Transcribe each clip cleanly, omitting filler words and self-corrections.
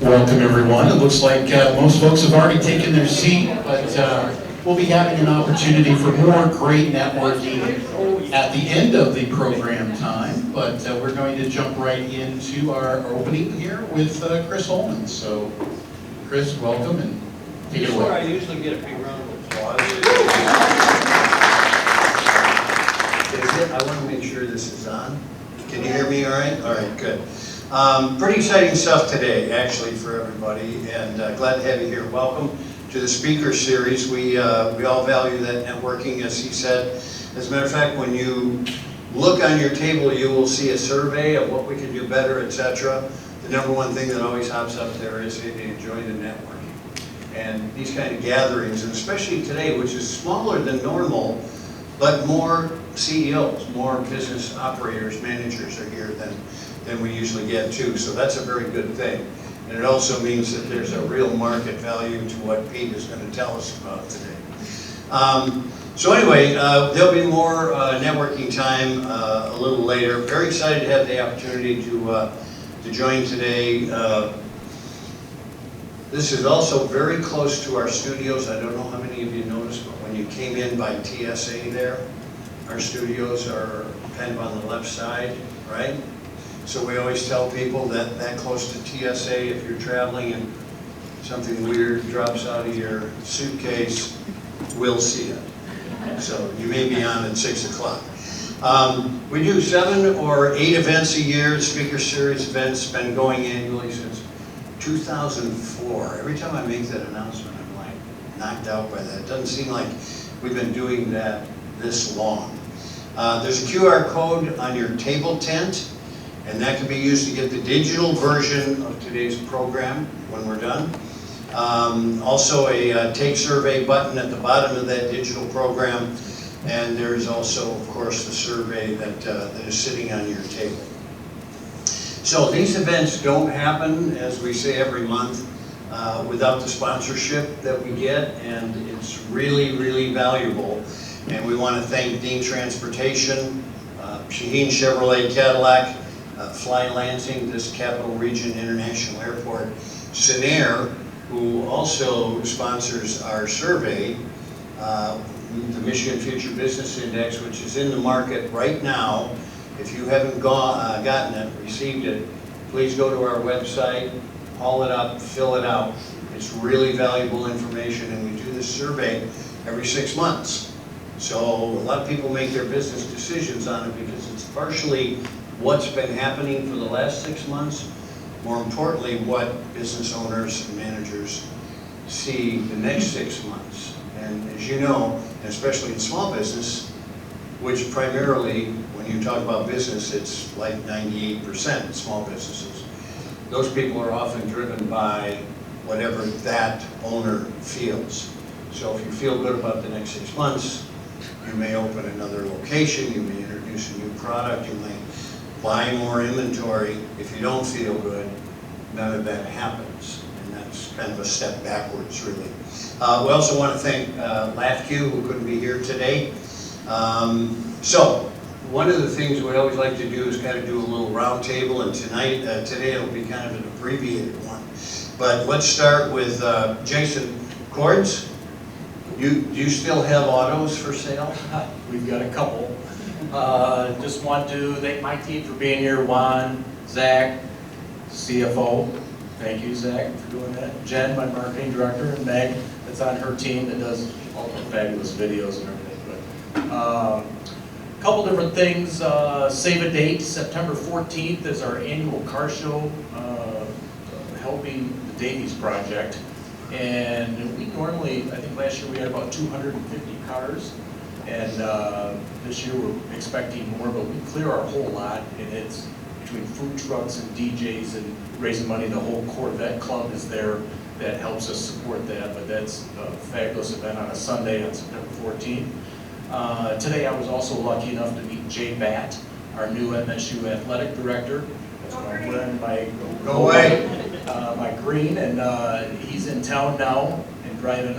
Welcome everyone. It looks like most folks have already taken their seat, but we'll be having an opportunity for more great networking at the end of the program time, but we're going to jump right into our opening here with Chris Holman. So Chris, welcome and take it away. Before I usually get a big round of applause. I want to make sure this is on. Can you hear me all right? All right, good. Pretty exciting stuff today, actually, for everybody, and glad to have you here. Welcome to the speaker series. We all value that networking, as he said. As a matter of fact, when you look on your table, you will see a survey of what we can do better, etc. The number one thing that always hops up there is enjoy the networking. And these kind of gatherings, and especially today, which is smaller than normal, but more CEOs, more business operators, managers are here than we usually get too. So that's a very good thing. And it also means that there's a real market value to what Pete is going to tell us about today. So anyway, there'll be more networking time a little later. Very excited to have the opportunity to join today. This is also very close to our studios. I don't know how many of you noticed, but when you came in by TSA there, our studios are kind of on the left side, right? So we always tell people that close to TSA, if you're traveling and something weird drops out of your suitcase, we'll see it. So you may be on at 6 o'clock. We do 7 or 8 events a year. The speaker series events been going annually since 2004. Every time I make that announcement, I'm like knocked out by that. It doesn't seem like we've been doing that this long. There's a QR code on your table tent, and that can be used to get the digital version of today's program when we're done. Also a take survey button at the bottom of that digital program, and there's also, of course, the survey that is sitting on your table. So these events don't happen, as we say every month, without the sponsorship that we get, and it's really, really valuable. And we want to thank Dean Transportation, Shaheen Chevrolet Cadillac, Fly Lansing, this Capital Region International Airport, Sinair, who also sponsors our survey, the Michigan Future Business Index, which is in the market right now. If you haven't gotten it, received it, please go to our website, haul it up, fill it out. It's really valuable information, and we do this survey every 6 months. So a lot of people make their business decisions on it because it's partially what's been happening for the last 6 months, more importantly, what business owners and managers see the next 6 months. And as you know, especially in small business, which primarily, when you talk about business, it's like 98% small businesses. Those people are often driven by whatever that owner feels. So if you feel good about the next 6 months, you may open another location, you may introduce a new product, you may buy more inventory. If you don't feel good, none of that happens. And that's kind of a step backwards, really. We also want to thank LaughQ, who couldn't be here today. So one of the things we always like to do is kind of do a little round table, and today it'll be kind of an abbreviated one. But let's start with Jason Cords. Do you still have autos for sale? We've got a couple. Just want to thank my team for being here. Juan, Zach, CFO. Thank you, Zach, for doing that. Jen, my marketing director, and Meg, that's on her team that does all the fabulous videos and everything. But a couple different things. Save a date. September 14th is our annual car show, helping the Davies Project. And we normally, I think last year we had about 250 cars, and this year we're expecting more, but we clear our whole lot, and it's between food trucks and DJs and raising money. The whole Corvette Club is there that helps us support that, but that's a fabulous event on a Sunday on September 14th. Today I was also lucky enough to meet Jay Batt, our new MSU athletic director. That's why I'm wearing my green, and he's in town now and driving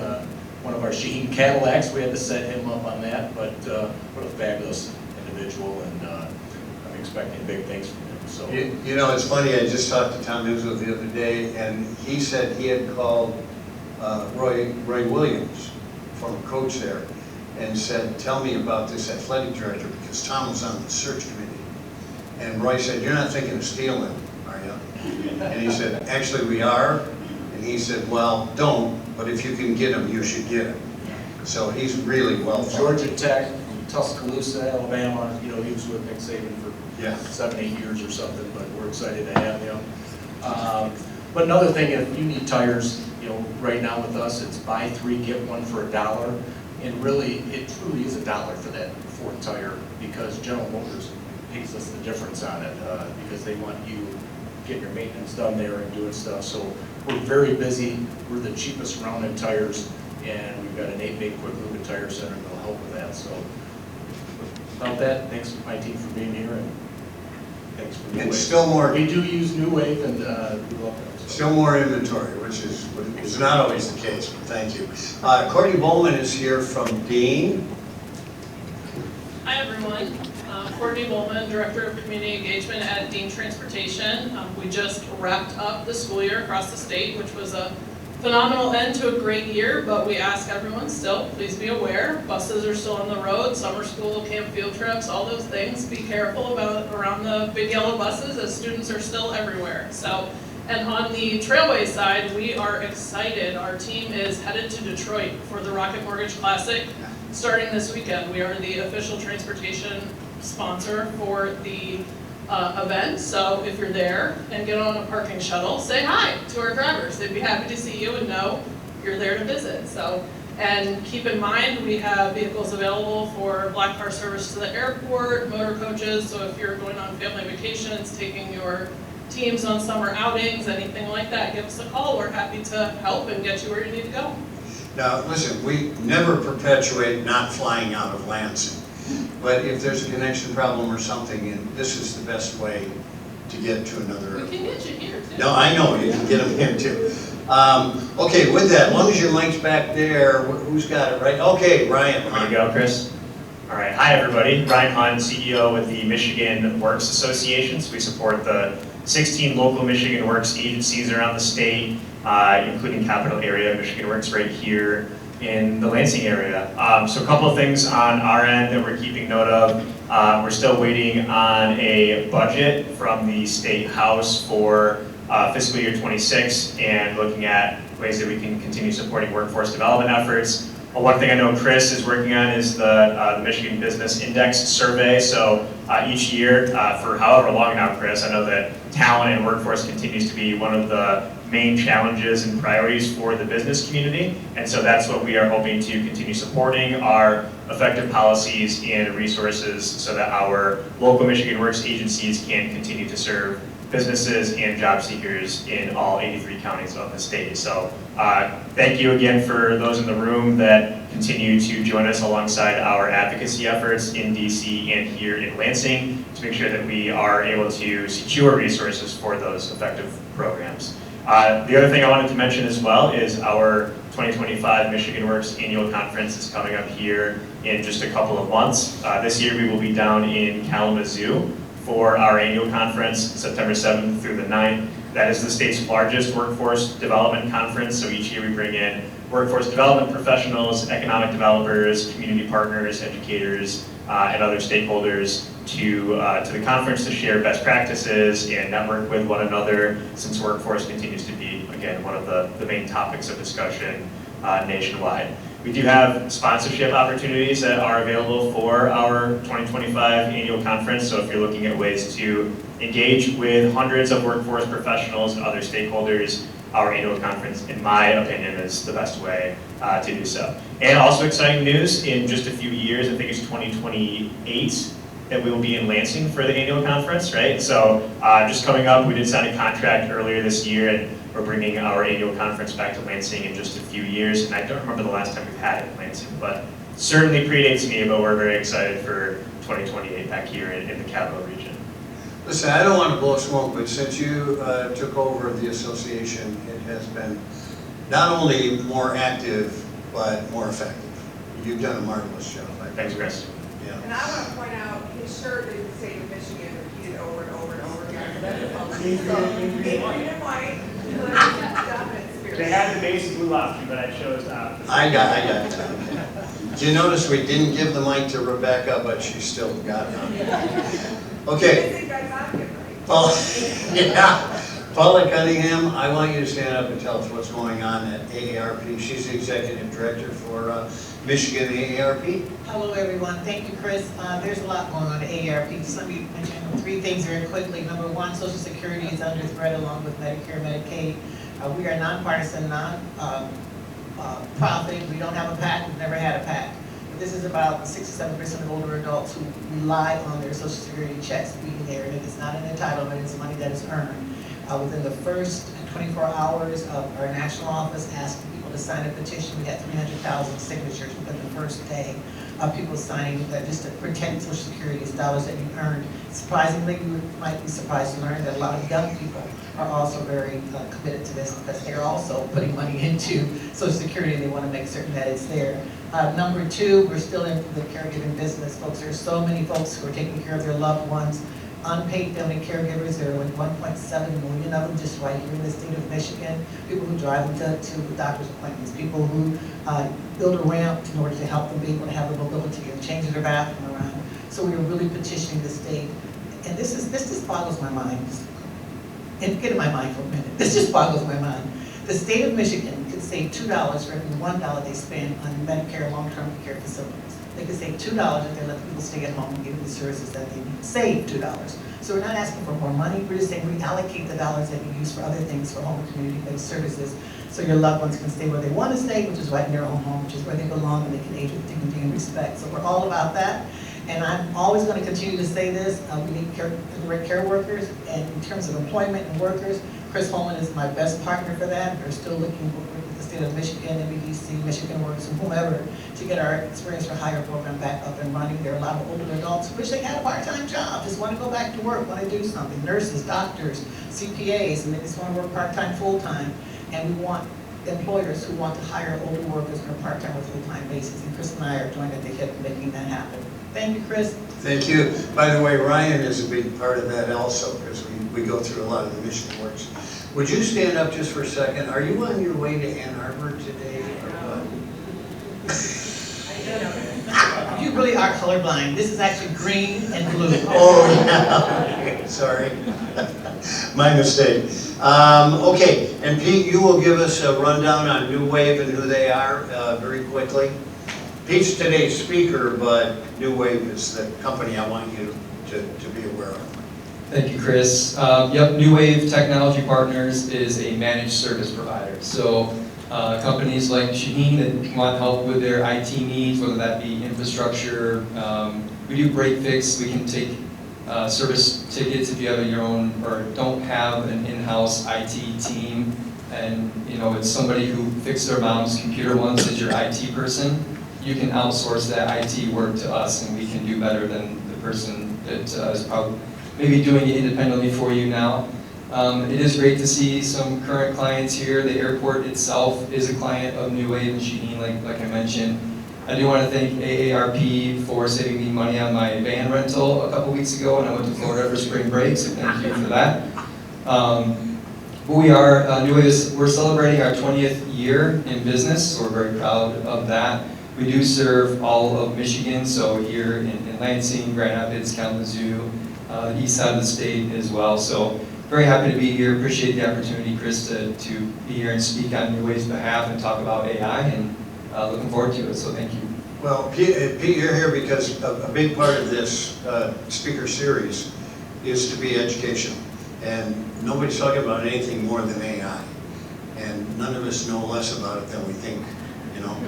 one of our Shaheen Cadillacs. We had to set him up on that, but what a fabulous individual, and expecting big things from him, so. You know, it's funny, I just talked to Tom Izzo the other day, and he said he had called Roy Williams, former coach there, and said, tell me about this athletic director, because Tom was on the search committee. And Roy said, you're not thinking of stealing, are you? And he said, actually we are. And he said, well, don't, but if you can get him, you should get him. So he's really well funded. Georgia Tech, Tuscaloosa, Alabama, you know, he was with Nick Saban for Yeah. 7-8 years or something, but we're excited to have him. But another thing, if you need tires, you know, right now with us, it's buy 3, get 1 for $1. And really, it truly is $1 for that 4th tire, because General Motors pays us the difference on it, because they want you getting your maintenance done there and doing stuff. So we're very busy. We're the cheapest rounded tires, and we've got an 8-bay quick lube tire center that'll help with that. So about that, thanks to my team for being here, and thanks for NuWave. And still more, We do use NuWave, and we love them. So. still more inventory, which is not always the case, but thank you. Courtney Bowman is here from Dean. Hi, everyone. Courtney Bowman, Director of Community Engagement at Dean Transportation. We just wrapped up the school year across the state, which was a phenomenal end to a great year, but we ask everyone still, please be aware, buses are still on the road, summer school, camp field trips, all those things. Be careful around the big yellow buses, as students are still everywhere. So, and on the Trailway side, we are excited. Our team is headed to Detroit for the Rocket Mortgage Classic starting this weekend. We are the official transportation sponsor for the event, so if you're there and get on a parking shuttle, say hi to our drivers. They'd be happy to see you and know you're there to visit. So, and keep in mind, we have vehicles available for black car service to the airport, motor coaches, so if you're going on family vacations, taking your teams on summer outings, anything like that, give us a call. We're happy to help and get you where you need to go. Now, listen, we never perpetuate not flying out of Lansing. But if there's a connection problem or something, and this is the best way to get to another. We can get you here too. No, I know, you can get them here too. Okay, with that, as long as your mic's back there, who's got it, right? Okay, Ryan. There you go, Chris. All right, hi everybody. Ryan Hunt, CEO with the Michigan Works Association. So we support the 16 local Michigan Works agencies around the state, including capital area, Michigan Works right here in the Lansing area. So a couple of things on our end that we're keeping note of. We're still waiting on a budget from the State House for fiscal year 26 and looking at ways that we can continue supporting workforce development efforts. One thing I know Chris is working on is the Michigan Business Index survey. So each year, for however long now, Chris, I know that talent and workforce continues to be one of the main challenges and priorities for the business community. And so that's what we are hoping to continue supporting, our effective policies and resources so that our local Michigan Works agencies can continue to serve businesses and job seekers in all 83 counties of the state. So thank you again for those in the room that continue to join us alongside our advocacy efforts in DC and here in Lansing to make sure that we are able to secure resources for those effective programs. The other thing I wanted to mention as well is our 2025 Michigan Works Annual Conference is coming up here in just a couple of months. This year we will be down in Kalamazoo for our annual conference, September 7th through the 9th. That is the state's largest workforce development conference, so each year we bring in workforce development professionals, economic developers, community partners, educators, and other stakeholders to the conference to share best practices and network with one another, since workforce continues to be, again, one of the main topics of discussion nationwide. We do have sponsorship opportunities that are available for our 2025 annual conference, so if you're looking at ways to engage with hundreds of workforce professionals and other stakeholders, our annual conference, in my opinion, is the best way to do so. And also exciting news, in just a few years, I think it's 2028, that we will be in Lansing for the annual conference, right? So just coming up, we did sign a contract earlier this year, and we're bringing our annual conference back to Lansing in just a few years. And I don't remember the last time we've had it in Lansing, but certainly predates me, but we're very excited for 2028 back here in the capital region. Listen, I don't want to blow smoke, but since you took over the association, it has been not only more active, but more effective. You've done a marvelous job. Thanks, Chris. Yeah. And I want to point out, his shirt is the state of Michigan They had the basic blue option, but I chose I got it. Did you notice we didn't give the mic to Rebecca, but she still got it? Okay. Paul, yeah. Paula Cunningham, I want you to stand up and tell us what's going on at AARP. She's the executive director for Michigan AARP. Hello, everyone. Thank you, Chris. There's a lot going on at AARP. Just let me mention 3 things very quickly. Number 1, Social Security is under threat along with Medicare, Medicaid. We are nonpartisan, non-profit. We don't have a PAC. We've never had a PAC. This is about 67% of older adults who rely on their Social Security checks being there, and it is not an entitlement. It's money that is earned. Within the first 24 hours of our national office asking people to sign a petition, we had 300,000 signatures within the first day of people signing just to protect Social Security as dollars that you earned. Surprisingly, you might be surprised to learn that a lot of young people are also very committed to this because they're also putting money into Social Security and they want to make certain that it's there. Number 2, we're still in the caregiving business, folks. There's so many folks who are taking care of their loved ones. Unpaid family caregivers, there are 1.7 million of them just right here in the state of Michigan. People who drive them to doctor's appointments, people who build a ramp in order to help them be able to have the mobility and change their bathroom around. So we are really petitioning the state. And this just boggles my mind. And get in my mind for a minute. This just boggles my mind. The state of Michigan could save $2 for every $1 they spend on Medicare long-term care facilities. They could save $2 if they let people stay at home and give them the services that they need. Save $2. So we're not asking for more money. We're just saying reallocate the dollars that you use for other things, for home and community-based services, so your loved ones can stay where they want to stay, which is right in their own home, which is where they belong, and they can age with dignity and respect. So we're all about that. And I'm always going to continue to say this. We need direct care workers, and in terms of employment and workers, Chris Holman is my best partner for that. We're still looking with the state of Michigan, MBDC, Michigan Works, and whomever to get our Experience for Hire program back up and running. There are a lot of older adults who wish they had a part-time job, just want to go back to work, want to do something. Nurses, doctors, CPAs, and they just want to work part-time, full-time. And we want employers who want to hire older workers on a part-time or full-time basis. And Chris and I are joined at the hip making that happen. Thank you, Chris. Thank you. By the way, Ryan is a big part of that also, because we go through a lot of the Michigan Works. Would you stand up just for a second? Are you on your way to Ann Arbor today, or what? You really are colorblind. This is actually green and blue. Oh, yeah. Okay, sorry. My mistake. Okay, and Pete, you will give us a rundown on NuWave and who they are very quickly. Pete's today's speaker, but NuWave is the company I want you to be aware of. Thank you, Chris. NuWave Technology Partners is a managed service provider. So companies like Shaheen that want help with their IT needs, whether that be infrastructure, we do break fix. We can take service tickets if you have your own or don't have an in-house IT team, and it's somebody who fixed their mom's computer once as your IT person. You can outsource that IT work to us, and we can do better than the person that is probably maybe doing it independently for you now. It is great to see some current clients here. The airport itself is a client of NuWave and Shaheen, like I mentioned. I do want to thank AARP for saving me money on my van rental a couple weeks ago, and I went to Florida for spring break, so thank you for that. But we are, NuWave, we're celebrating our 20th year in business, so we're very proud of that. We do serve all of Michigan, so here in Lansing, Grand Rapids, Kalamazoo, the east side of the state as well. So very happy to be here. Appreciate the opportunity, Chris, to be here and speak on NuWave's behalf and talk about AI, and looking forward to it, so thank you. Well, Pete, you're here because a big part of this speaker series is to be educational. And nobody's talking about anything more than AI. And none of us know less about it than we think,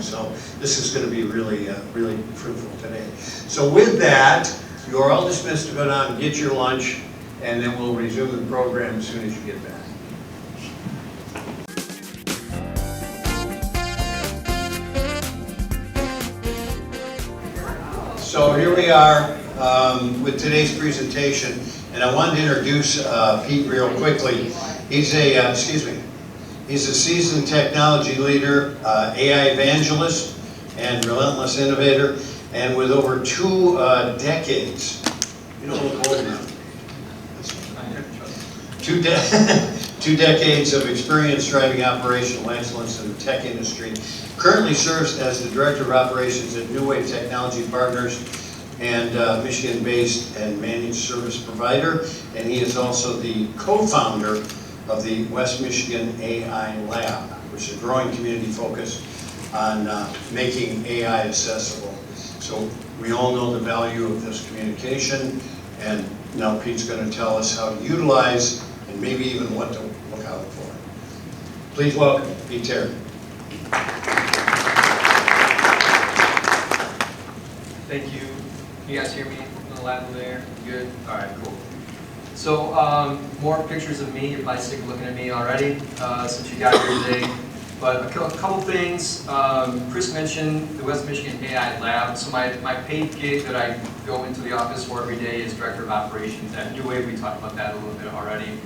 So this is going to be really, really fruitful today. So with that, you are all dismissed to go down and get your lunch, and then we'll resume the program as soon as you get back. So here we are with today's presentation, and I wanted to introduce Pete real quickly. He's a, he's a seasoned technology leader, AI evangelist, and relentless innovator, and with over 2 decades. You don't look old enough. 2 decades of experience driving operational excellence in the tech industry. Currently serves as the Director of Operations at NuWave Technology Partners and Michigan-based and managed service provider. And he is also the co-founder of the West Michigan AI Lab, which is a growing community focus on making AI accessible. So we all know the value of this communication, and now Pete's going to tell us how to utilize and maybe even what to look out for. Please welcome Pete Terryn. Thank you. Can you guys hear me in the lab over there? Good? All right, cool. So more pictures of me. You're probably sick of looking at me already since you got here today. But a couple things. Chris mentioned the West Michigan AI Lab. So my paid gig that I go into the office for every day is Director of Operations at NuWave. We talked about that a little bit already.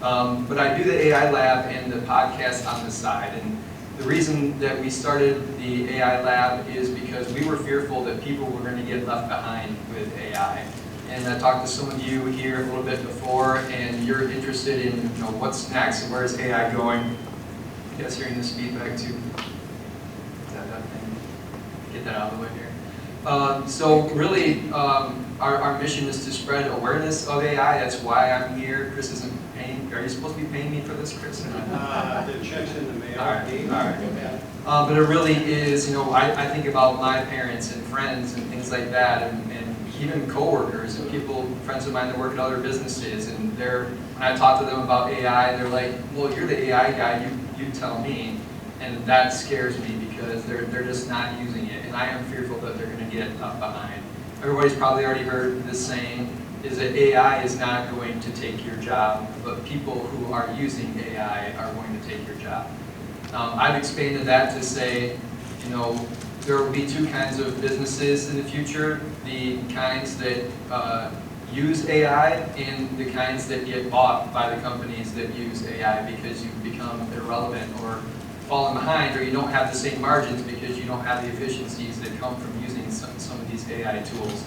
But I do the AI Lab and the podcast on the side. And the reason that we started the AI Lab is because we were fearful that people were going to get left behind with AI. And I talked to some of you here a little bit before, and you're interested in what's next and where's AI going. You guys hearing this feedback too? That thing? Get that out of the way here. So really, our mission is to spread awareness of AI. That's why I'm here. Chris isn't paying. Are you supposed to be paying me for this, Chris? The check's in the mail. All right. But it really is, I think about my parents and friends and things like that, and even coworkers and people, friends of mine that work at other businesses, and when I talk to them about AI, they're like, well, you're the AI guy, you tell me. And that scares me because they're just not using it, and I am fearful that they're going to get left behind. Everybody's probably already heard this saying, is that AI is not going to take your job, but people who are using AI are going to take your job. I've expanded that to say, there will be two kinds of businesses in the future, the kinds that use AI and the kinds that get bought by the companies that use AI because you've become irrelevant or fallen behind, or you don't have the same margins because you don't have the efficiencies that come from using some of these AI tools.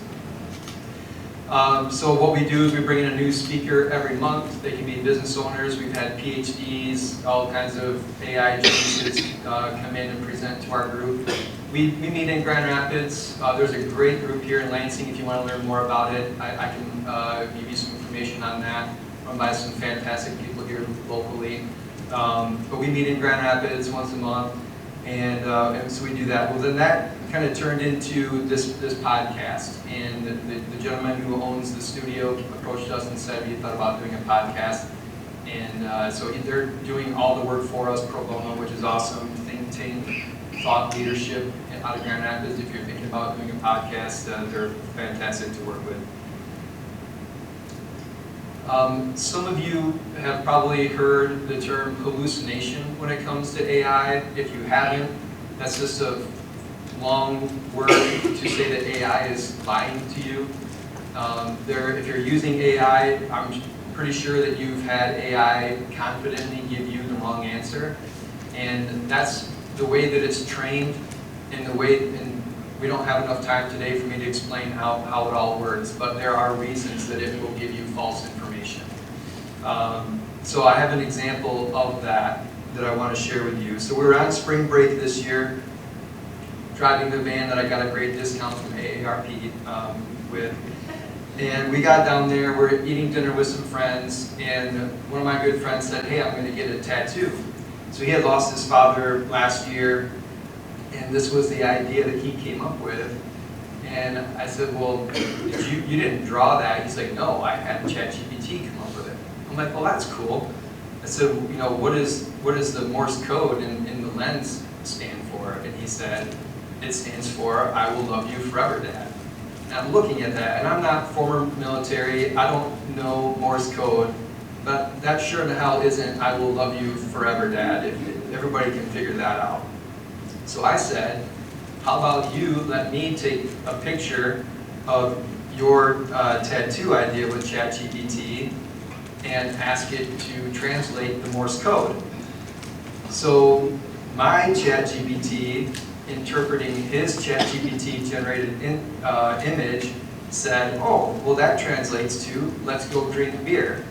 So what we do is we bring in a new speaker every month. They can be business owners. We've had PhDs, all kinds of AI geniuses come in and present to our group. We meet in Grand Rapids. There's a great group here in Lansing. If you want to learn more about it, I can give you some information on that, run by some fantastic people here locally. But we meet in Grand Rapids once a month, and so we do that. Well, then that kind of turned into this podcast, and the gentleman who owns the studio approached us and said he thought about doing a podcast, and so they're doing all the work for us pro bono, which is awesome. Think tank, thought leadership out of Grand Rapids. If you're thinking about doing a podcast, they're fantastic to work with. Some of you have probably heard the term hallucination when it comes to AI. If you haven't, that's just a long word to say that AI is lying to you. If you're using AI, I'm pretty sure that you've had AI confidently give you the wrong answer, and that's the way that it's trained, and we don't have enough time today for me to explain how it all works, but there are reasons that it will give you false information. So I have an example of that I want to share with you. So we were on spring break this year, driving the van that I got a great discount from AARP with. And we got down there, we're eating dinner with some friends, and one of my good friends said, hey, I'm going to get a tattoo. So he had lost his father last year, and this was the idea that he came up with. And I said, well, you didn't draw that? He's like, no, I had ChatGPT come up with it. I'm like, well, that's cool. I said, what does the Morse code in the lens stand for? And he said, it stands for, I will love you forever, Dad. And I'm looking at that, and I'm not former military, I don't know Morse code, but that sure the hell isn't, I will love you forever, Dad, if everybody can figure that out. So I said, how about you let me take a picture of your tattoo idea with ChatGPT and ask it to translate the Morse code. So my ChatGPT, interpreting his ChatGPT generated image, said, oh, well that translates to, let's go drink beer.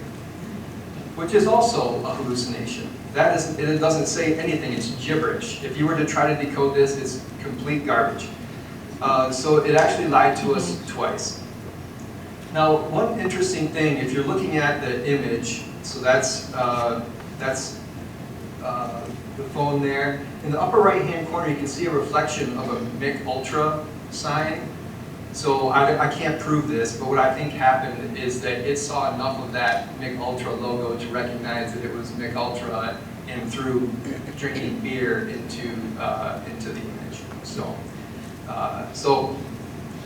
which is also a hallucination. That is, it doesn't say anything, it's gibberish. If you were to try to decode this, it's complete garbage. So it actually lied to us twice. Now, one interesting thing, if you're looking at the image, so that's the phone there. In the upper right-hand corner, you can see a reflection of a MIC Ultra sign. So I can't prove this, but what I think happened is that it saw enough of that MIC Ultra logo to recognize that it was MIC Ultra and threw drinking beer into the image. So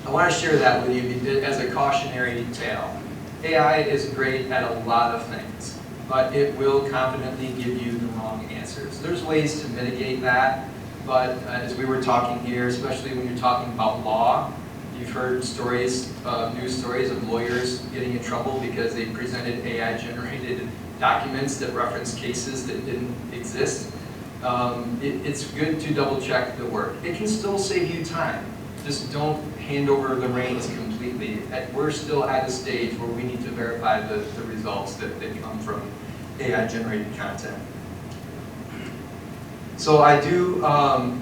I want to share that with you as a cautionary tale. AI is great at a lot of things, but it will confidently give you the wrong answers. There's ways to mitigate that, but as we were talking here, especially when you're talking about law, you've heard stories, news stories of lawyers getting in trouble because they presented AI-generated documents that reference cases that didn't exist. It's good to double check the work. It can still save you time. Just don't hand over the reins completely. We're still at a stage where we need to verify the results that come from AI-generated content. So I do,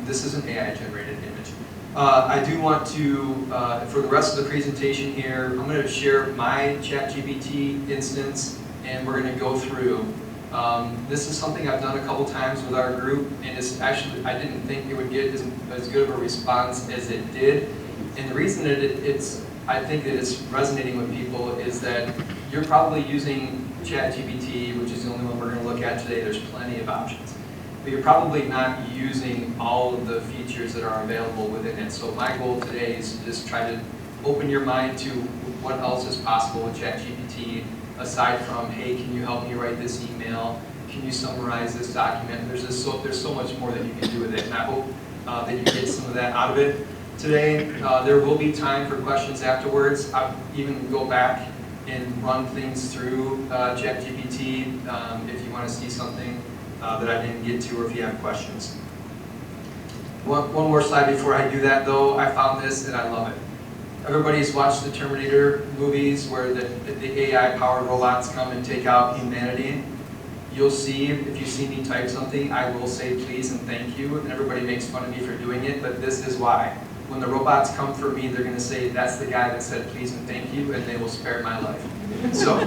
this is an AI-generated image. I do want to, for the rest of the presentation here, I'm going to share my ChatGPT instance, and we're going to go through. This is something I've done a couple times with our group, and it's actually, I didn't think it would get as good of a response as it did. And the reason that I think that it's resonating with people is that you're probably using ChatGPT, which is the only one we're going to look at today. There's plenty of options. But you're probably not using all of the features that are available within it. So my goal today is to just try to open your mind to what else is possible with ChatGPT, aside from, hey, can you help me write this email? Can you summarize this document? There's so much more that you can do with it, and I hope that you get some of that out of it today. There will be time for questions afterwards. I'll even go back and run things through ChatGPT if you want to see something that I didn't get to, or if you have questions. One more slide before I do that, though. I found this and I love it. Everybody's watched the Terminator movies where the AI-powered robots come and take out humanity. You'll see, if you see me type something, I will say please and thank you, and everybody makes fun of me for doing it, but this is why. When the robots come for me, they're going to say, that's the guy that said please and thank you, and they will spare my life. So,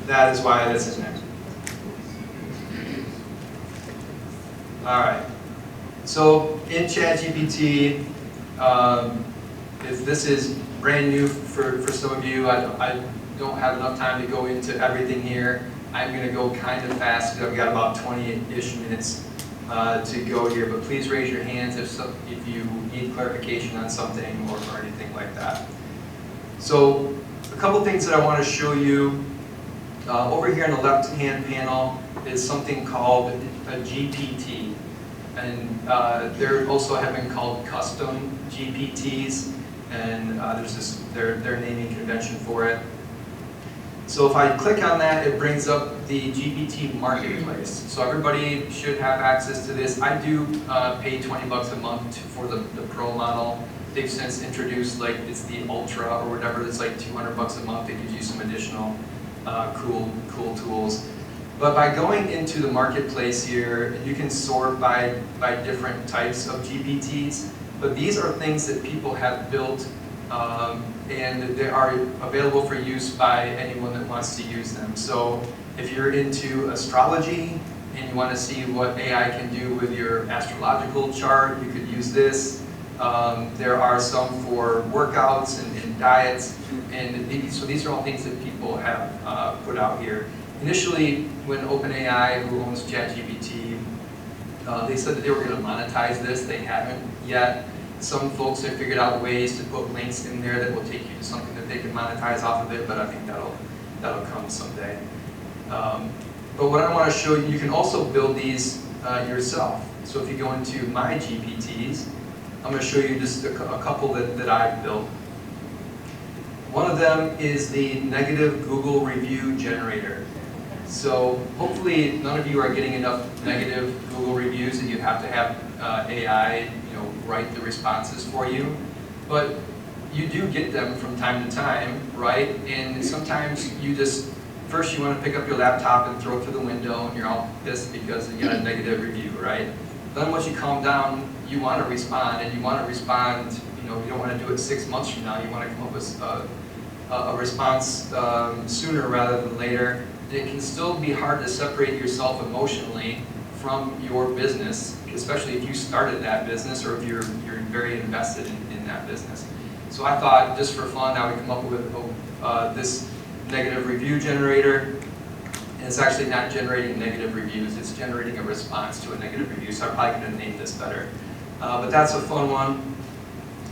that is why this is next. All right. So, in ChatGPT, if this is brand new for some of you, I don't have enough time to go into everything here. I'm going to go kind of fast because I've got about 20-ish minutes to go here. But please raise your hands if you need clarification on something or anything like that. So a couple things that I want to show you. Over here on the left-hand panel is something called a GPT. And there also have been called custom GPTs. And there's their naming convention for it. So if I click on that, it brings up the GPT marketplace. So everybody should have access to this. I do pay $20 a month for the Pro model. They've since introduced, like, it's the Ultra or whatever. It's like $200 a month. It gives you some additional cool tools. But by going into the marketplace here, you can sort by different types of GPTs. But these are things that people have built, and they are available for use by anyone that wants to use them. So if you're into astrology and you want to see what AI can do with your astrological chart, you could use this. There are some for workouts and diets, and so these are all things that people have put out here. Initially, when OpenAI, who owns ChatGPT, they said that they were going to monetize this. They haven't yet. Some folks have figured out ways to put links in there that will take you to something that they can monetize off of it, but I think that'll come someday. But what I want to show you, you can also build these yourself. So if you go into my GPTs, I'm going to show you just a couple that I've built. One of them is the negative Google review generator. So hopefully none of you are getting enough negative Google reviews that you have to have AI, write the responses for you. But you do get them from time to time, right? And sometimes you just first you want to pick up your laptop and throw it through the window, and you're all pissed because you got a negative review, right? Then once you calm down, you want to respond, and you want to respond, you don't want to do it 6 months from now. You want to come up with a response sooner rather than later. It can still be hard to separate yourself emotionally from your business, especially if you started that business or if you're very invested in that business. So I thought, just for fun, I would come up with this negative review generator. And it's actually not generating negative reviews, it's generating a response to a negative review. So I probably could have named this better. But that's a fun one.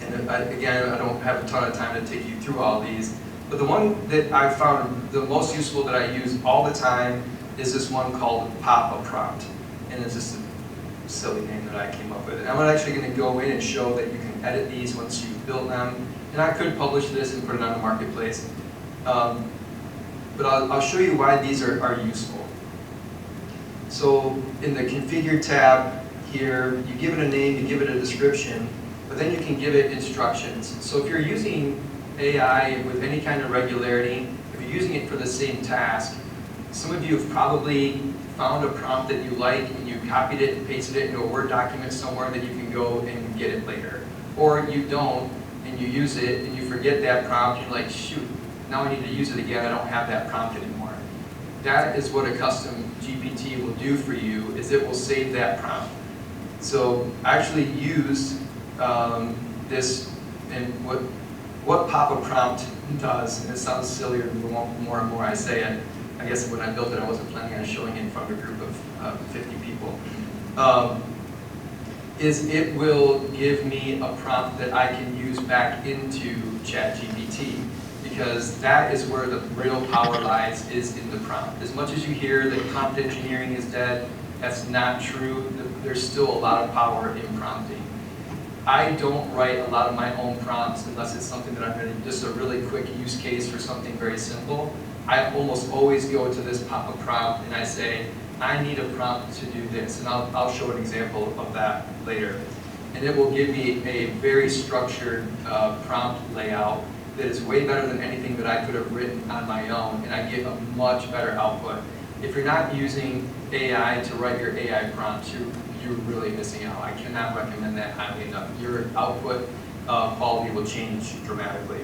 And again, I don't have a ton of time to take you through all these. But the one that I found the most useful that I use all the time is this one called Pop a Prompt. And it's just a silly name that I came up with. And I'm actually going to go in and show that you can edit these once you build them. And I could publish this and put it on the marketplace. But I'll show you why these are useful. So in the Configure tab here, you give it a name, you give it a description, but then you can give it instructions. So if you're using AI with any kind of regularity, if you're using it for the same task, some of you have probably found a prompt that you like and you copied it and pasted it into a Word document somewhere that you can go and get it later. Or you don't, and you use it and you forget that prompt, and you're like, shoot, now I need to use it again, I don't have that prompt anymore. That is what a custom GPT will do for you, is it will save that prompt. So I actually used this, and what Pop a Prompt does, and it sounds sillier the more and more I say it. I guess when I built it, I wasn't planning on showing it in front of a group of 50 people. Is it will give me a prompt that I can use back into ChatGPT, because that is where the real power lies, is in the prompt. As much as you hear that prompt engineering is dead, that's not true. There's still a lot of power in prompting. I don't write a lot of my own prompts unless it's something that I'm going to, just a really quick use case for something very simple. I almost always go to this Pop a Prompt and I say, I need a prompt to do this, and I'll show an example of that later. And it will give me a very structured prompt layout that is way better than anything that I could have written on my own, and I get a much better output. If you're not using AI to write your AI prompts, you're really missing out. I cannot recommend that highly enough. Your output quality will change dramatically.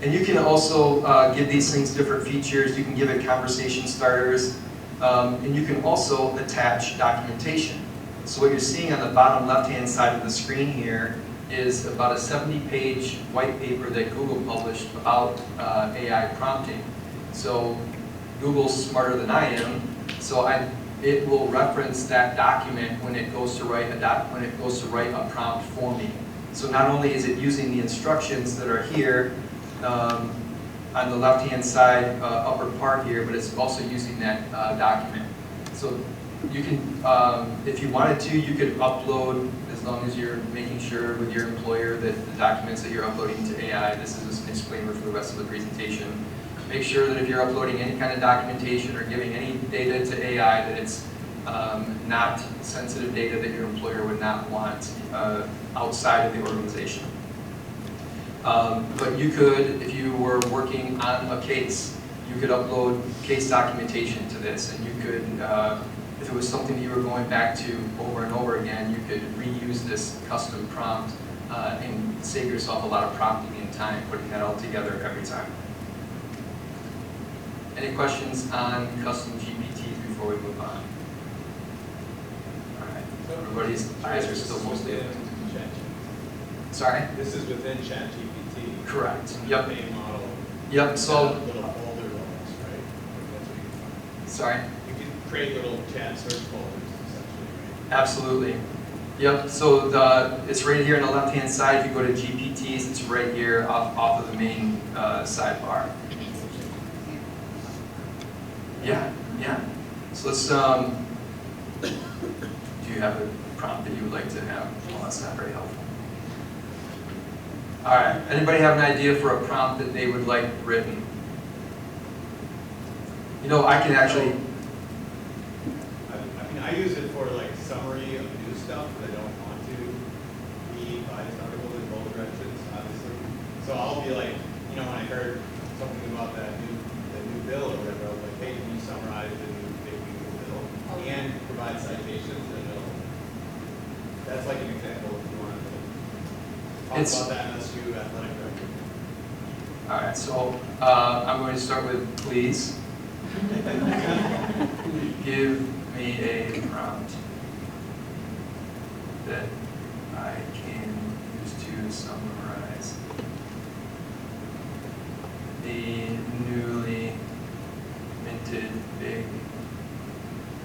And you can also give these things different features. You can give it conversation starters, and you can also attach documentation. So what you're seeing on the bottom left-hand side of the screen here is about a 70-page white paper that Google published about AI prompting. So Google's smarter than I am, so it will reference that document when it goes to write a prompt for me. So not only is it using the instructions that are here on the left-hand side upper part here, but it's also using that document. So you can, if you wanted to, you could upload, as long as you're making sure with your employer that the documents that you're uploading to AI, this is a disclaimer for the rest of the presentation, make sure that if you're uploading any kind of documentation or giving any data to AI, that it's not sensitive data that your employer would not want outside of the organization. But you could, if you were working on a case, you could upload case documentation to this, and you could, if it was something that you were going back to over and over again, you could reuse this custom prompt and save yourself a lot of prompting and time putting that all together every time. Any questions on custom GPTs before we move on? All right, everybody's eyes are still mostly open. Sorry? This is within ChatGPT. Correct. Yep. Main model. Yep. So. Little folder almost, right? That's what you find. Sorry. You can create little chat search folders, essentially, right? Absolutely. Yep. So it's right here on the left-hand side. If you go to GPTs, it's right here off of the main sidebar. Yeah. Yeah. So let's. Do you have a prompt that you would like to have? Well, that's not very helpful. All right, anybody have an idea for a prompt that they would like written? You know, I can actually... I mean, I use it for like summary of new stuff that I don't want to read biased articles in both directions, obviously. So I'll be like, you know, when I heard something about the new bill or talk It's- about that MSU athletic director. All right, so I'm going to start with please. Give me a prompt that I can use to summarize the newly minted, big,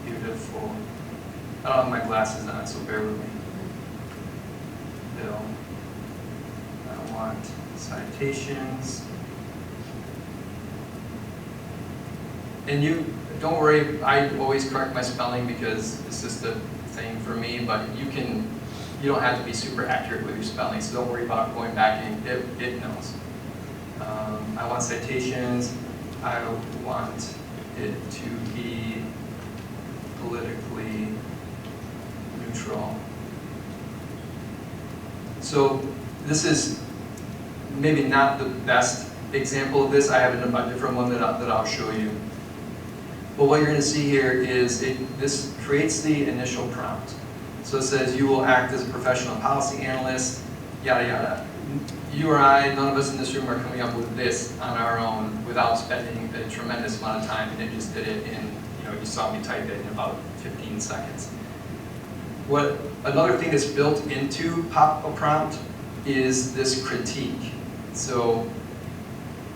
beautiful, I don't have my glasses on, so bear with me. Bill, I want citations. And you, don't worry, I always correct my spelling because it's just a thing for me, but you don't have to be super accurate with your spelling, so don't worry about going back and it knows. I want citations, I want it to be politically neutral. So this is maybe not the best example of this. I have a different one that I'll show you. But what you're going to see here is this creates the initial prompt. So it says you will act as a professional policy analyst, yada yada. You or I, none of us in this room are coming up with this on our own without spending a tremendous amount of time, and it just did it in, you saw me type it in about 15 seconds. Another thing that's built into a prompt is this critique. So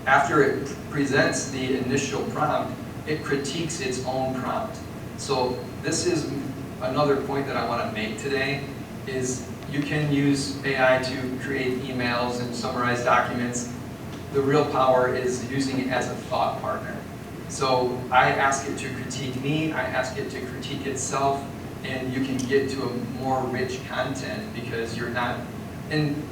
after it presents the initial prompt, it critiques its own prompt. So this is another point that I want to make today, is you can use AI to create emails and summarize documents. The real power is using it as a thought partner. So I ask it to critique me, I ask it to critique itself, and you can get to a more rich content because you're not, and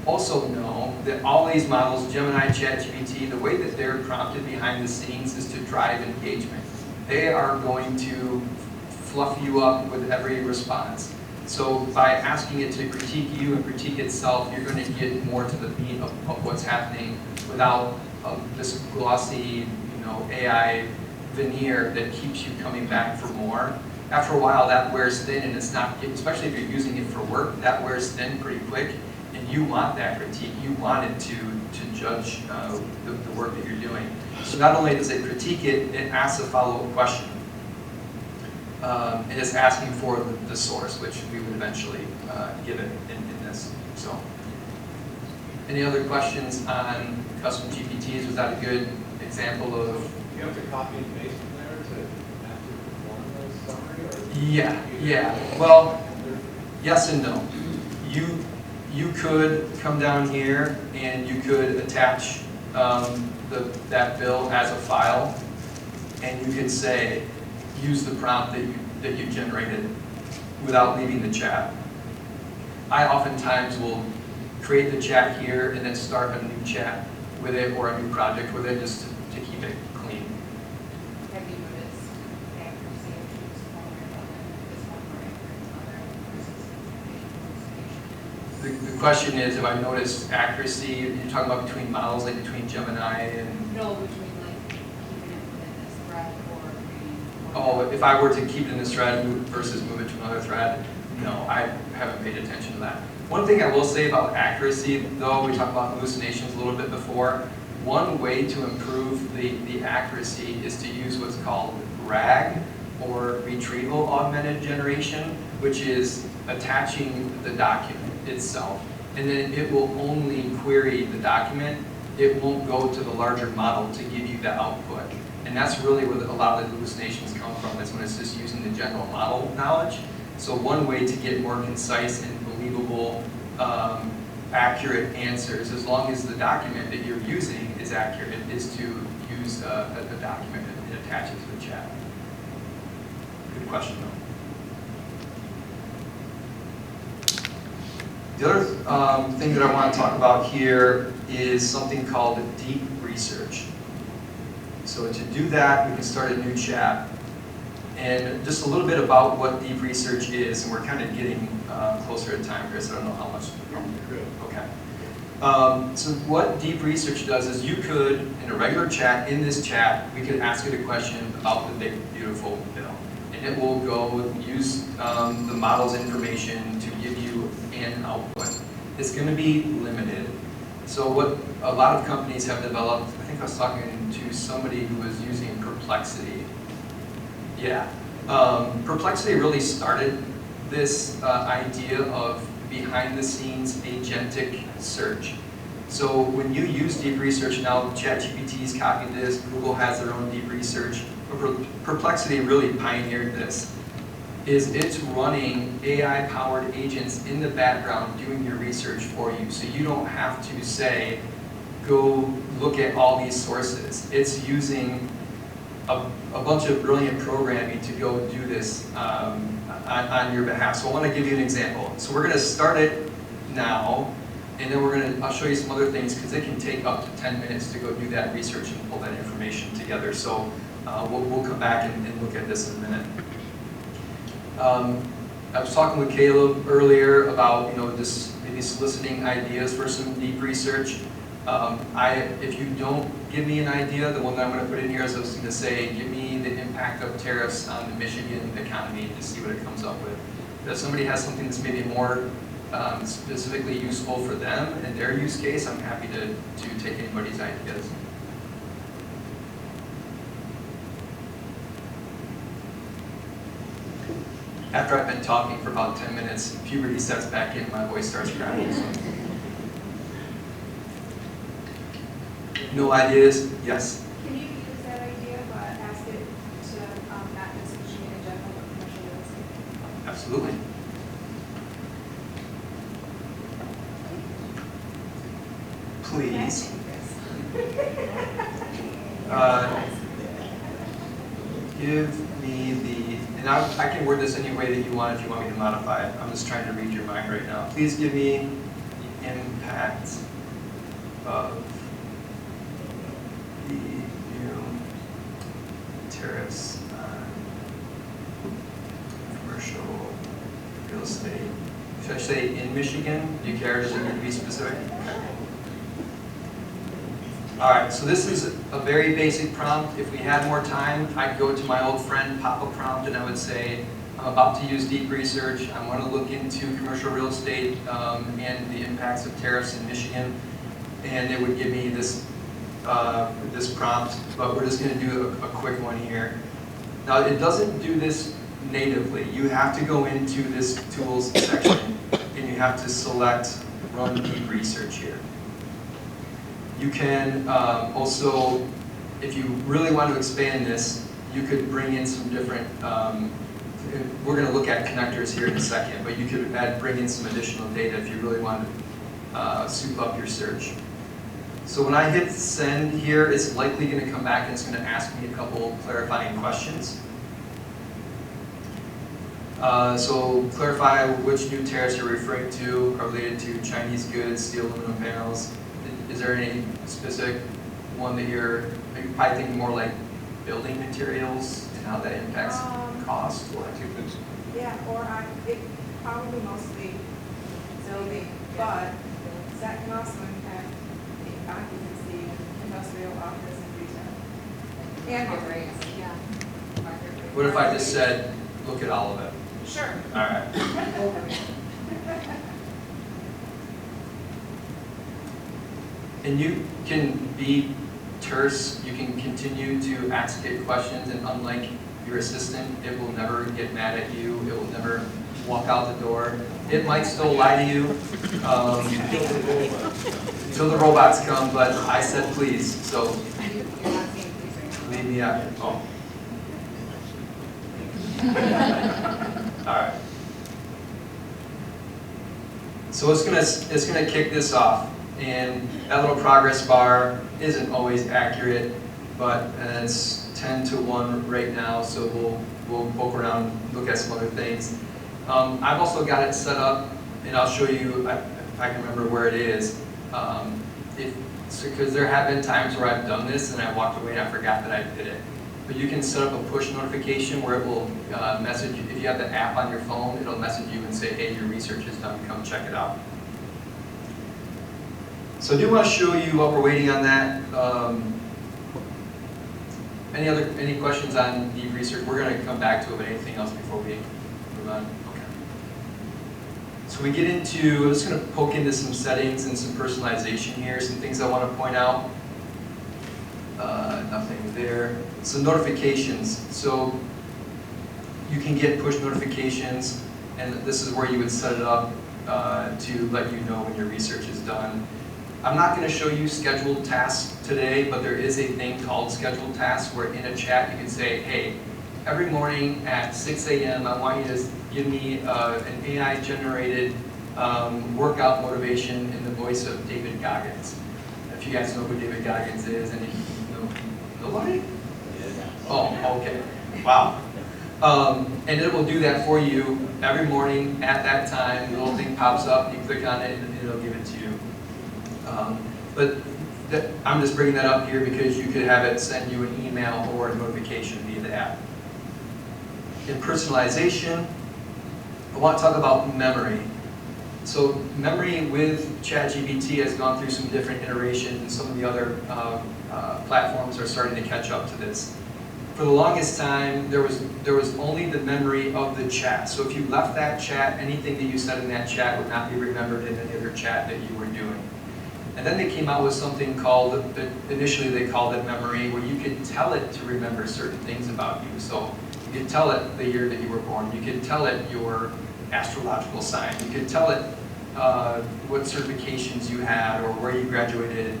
also know that all these models, Gemini, ChatGPT, the way that they're prompted behind the scenes is to drive engagement. They are going to fluff you up with every response. So by asking it to critique you and critique itself, you're going to get more to the meat of what's happening without this glossy, AI veneer that keeps you coming back for more. After a while, that wears thin, and it's not, especially if you're using it for work, that wears thin pretty quick, and you want that critique. You want it to judge the work that you're doing. So not only does it critique it, it asks a follow-up question. And it's asking for the source, which we would eventually give it in this. So, any other questions on custom GPTs? Was that a good example of? You have to copy and paste from there to actually perform the summary, or? Yeah. Well, yes and no. You could come down here and you could attach that bill as a file, and you could say, use the prompt that you generated without leaving the chat. I oftentimes will create the chat here and then start a new chat with it or a new project with it just to keep it clean. Have you noticed accuracy of choose one or another? Is one more accurate than other? The question is, have I noticed accuracy? You're talking about between models, like between Gemini and... No, between like keeping it within this thread or creating. Oh, if I were to keep it in this thread versus move it to another thread, no, I haven't paid attention to that. One thing I will say about accuracy, though, we talked about hallucinations a little bit before. One way to improve the accuracy is to use what's called RAG, or retrieval augmented generation, which is attaching the document itself. And then it will only query the document. It won't go to the larger model to give you the output. And that's really where a lot of the hallucinations come from, is when it's just using the general model knowledge. So one way to get more concise and believable, accurate answers, as long as the document that you're using is accurate, is to use a document and attach it to the chat. Good question, though. The other thing that I want to talk about here is something called deep research. So to do that, we can start a new chat. And just a little bit about what deep research is, and we're kind of getting closer to time, Chris. I don't know how much. Okay. So what deep research does is you could, in a regular chat, in this chat, we could ask it a question about the big, beautiful bill. And it will go use the model's information to give you an output. it's going to be limited. So what a lot of companies have developed, I think I was talking to somebody who was using Perplexity. Yeah, Perplexity really started this idea of behind-the-scenes agentic search. So when you use deep research now, ChatGPT's copied this, Google has their own deep research. Perplexity really pioneered this. It's running AI-powered agents in the background doing your research for you, so you don't have to say, go look at all these sources. It's using a bunch of brilliant programming to go do this on your behalf. So I want to give you an example. So we're going to start it now, and then I'll show you some other things because it can take up to 10 minutes to go do that research and pull that information together. So we'll come back and look at this in a minute. I was talking with Caleb earlier about just maybe soliciting ideas for some deep research. If you don't give me an idea, the one that I'm going to put in here is I was going to say, give me the impact of tariffs on the Michigan economy and just see what it comes up with. If somebody has something that's maybe more specifically useful for them and their use case, I'm happy to take anybody's ideas. After I've been talking for about 10 minutes, puberty sets back in, my voice starts cracking. So. No ideas? Yes? Can you use that idea, but ask it to not just Michigan in general, but commercial real estate? Absolutely. Please. Give me the, and I can word this any way that you want if you want me to modify it. I'm just trying to read your mind right now. Please give me the impact of the new tariffs on commercial real estate. Should I say in Michigan? Do you care? Does it need to be specific? All right, so this is a very basic prompt. If we had more time, I'd go to my old friend, pop a prompt, and I would say, I'm about to use deep research. I want to look into commercial real estate and the impacts of tariffs in Michigan. And it would give me this, this prompt, but we're just going to do a quick one here. Now, it doesn't do this natively. You have to go into this tools section, and you have to select run deep research here. You can also, if you really want to expand this, you could bring in some different, we're going to look at connectors here in a second, but you could bring in some additional data if you really want to soup up your search. So when I hit send here, it's likely going to come back and it's going to ask me a couple clarifying questions. So clarify which new tariffs you're referring to are related to Chinese goods, steel, aluminum panels. Is there any specific one that you're probably thinking more like building materials and how that impacts cost? Or Yeah, or it probably mostly building, but that can also impact the occupancy, industrial, office, and retail. And market rates, yeah. what if I just said, look at all of it? Sure. All right. And you can be terse, you can continue to ask it questions, and unlike your assistant, it will never get mad at you, it will never walk out the door. It might still lie to you until the robots come, but I said please, so leave me out. Oh. All right. So it's gonna kick this off. And that little progress bar isn't always accurate, but it's 10 to 1 right now, so we'll poke around, look at some other things. I've also got it set up, and I'll show you if I can remember where it is. Because there have been times where I've done this and I walked away and I forgot that I did it. But you can set up a push notification where it will message you. If you have the app on your phone, it'll message you and say, hey, your research is done, come check it out. So I do want to show you while we're waiting on that. Any questions on deep research? We're going to come back to it, but anything else before we move on? Okay. So So we get into, I'm just going to poke into some settings and some personalization here, some things I want to point out. Nothing there. Some notifications. So you can get push notifications, and this is where you would set it up to let you know when your research is done. I'm not going to show you scheduled tasks today, but there is a thing called scheduled tasks where in a chat you can say, hey, every morning at 6 a.m. I want you to give me an AI-generated workout motivation in the voice of David Goggins. If you guys know who David Goggins is, and you know, nobody? Oh, okay. Wow. And it will do that for you every morning at that time. The little thing pops up, you click on it, and it'll give it to you. I'm just bringing that up here because you could have it send you an email or a notification via the app. In personalization, I want to talk about memory. So memory with ChatGPT has gone through some different iterations, and some of the other platforms are starting to catch up to this. For the longest time, there was only the memory of the chat. So if you left that chat, anything that you said in that chat would not be remembered in any other chat that you were doing. And then they came out with something called, initially they called it memory, where you could tell it to remember certain things about you. So you could tell it the year that you were born. You could tell it your astrological sign. You could tell it what certifications you had or where you graduated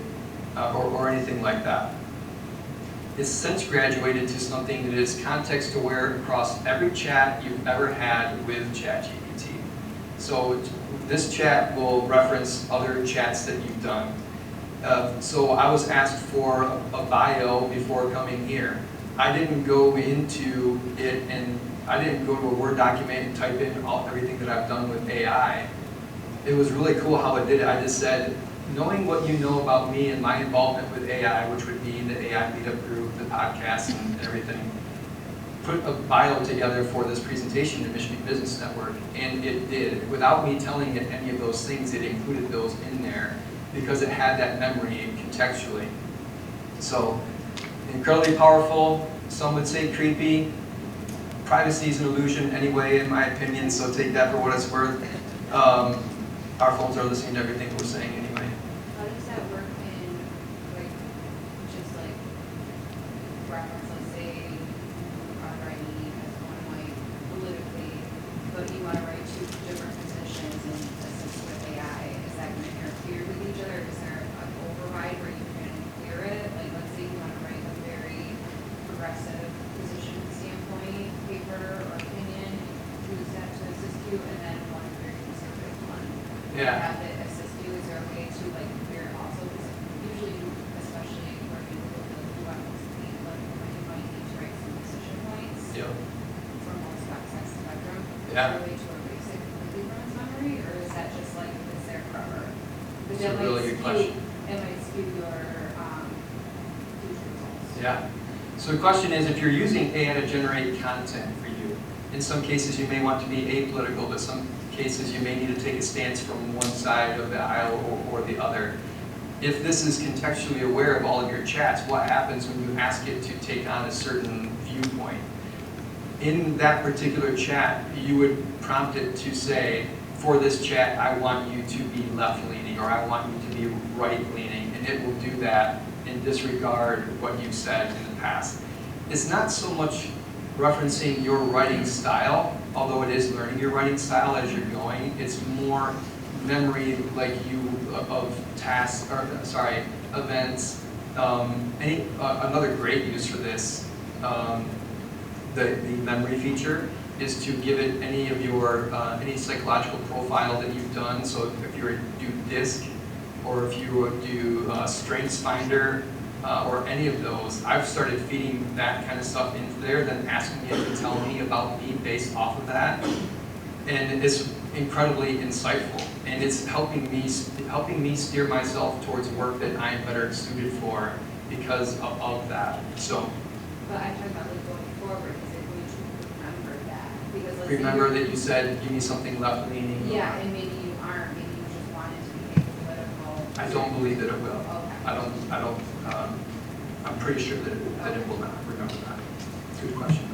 or anything like that. It's since graduated to something that is context aware across every chat you've ever had with ChatGPT. So this chat will reference other chats that you've done. So I was asked for a bio before coming here. I didn't go into it and I didn't go to a Word document and type in everything that I've done with AI. It was really cool how I did it. I just said, knowing what you know about me and my involvement with AI, which would be the AI meetup group, the podcast, and everything, put a bio together for this presentation to Michigan Business Network, and it did. Without me telling it any of those things, it included those in there because it had that memory contextually. So, incredibly powerful. Some would say creepy. Privacy is an illusion anyway, in my opinion, so take that for what it's worth. Our phones are listening to everything we're saying anyway. How does that work in, like, just like, reference, let's say, you are writing as one like politically, but you want to write two different positions and assist with AI, is that going to interfere with each other? Is there an override where you can clear it? Like, let's say you want to write a very progressive position standpoint, paper or opinion, use that to assist you, and then one very conservative one. Yeah. Have it assist you, is there a way to like clear it also? Because usually, especially working with the weapons, like when you might need to write some decision points Yep. from both sides of the spectrum. Is Yeah. there a way to erase it completely from its memory, or is that just like it's there forever? But It's that a might really good skew- question. It might skew your future results. Yeah. So the question is, if you're using AI to generate content for you, in some cases you may want to be apolitical, but some cases you may need to take a stance from one side of the aisle or the other. If this is contextually aware of all of your chats, what happens when you ask it to take on a certain viewpoint? In that particular chat, you would prompt it to say, for this chat, I want you to be left-leaning, or I want you to be right-leaning, and it will do that and disregard what you've said in the past. It's not so much referencing your writing style, although it is learning your writing style as you're going. It's more memory like you of tasks, or sorry, events. Another great use for this, the memory feature, is to give it any of your any psychological profile that you've done. So if you do DISC, or if you would do Strengths Finder, or any of those, I've started feeding that kind of stuff into there, then asking it to tell me about me based off of that, and it's incredibly insightful, and it's helping me steer myself towards work that I'm better suited for because of that. So. But I'm talking about like going forward, is it going to remember that? Because let's say Remember you're- that you said give me something left-leaning. Yeah, and maybe you aren't, maybe you just wanted to be apolitical. I don't believe that it will. Okay. I'm pretty sure that it will not remember that. It's a good question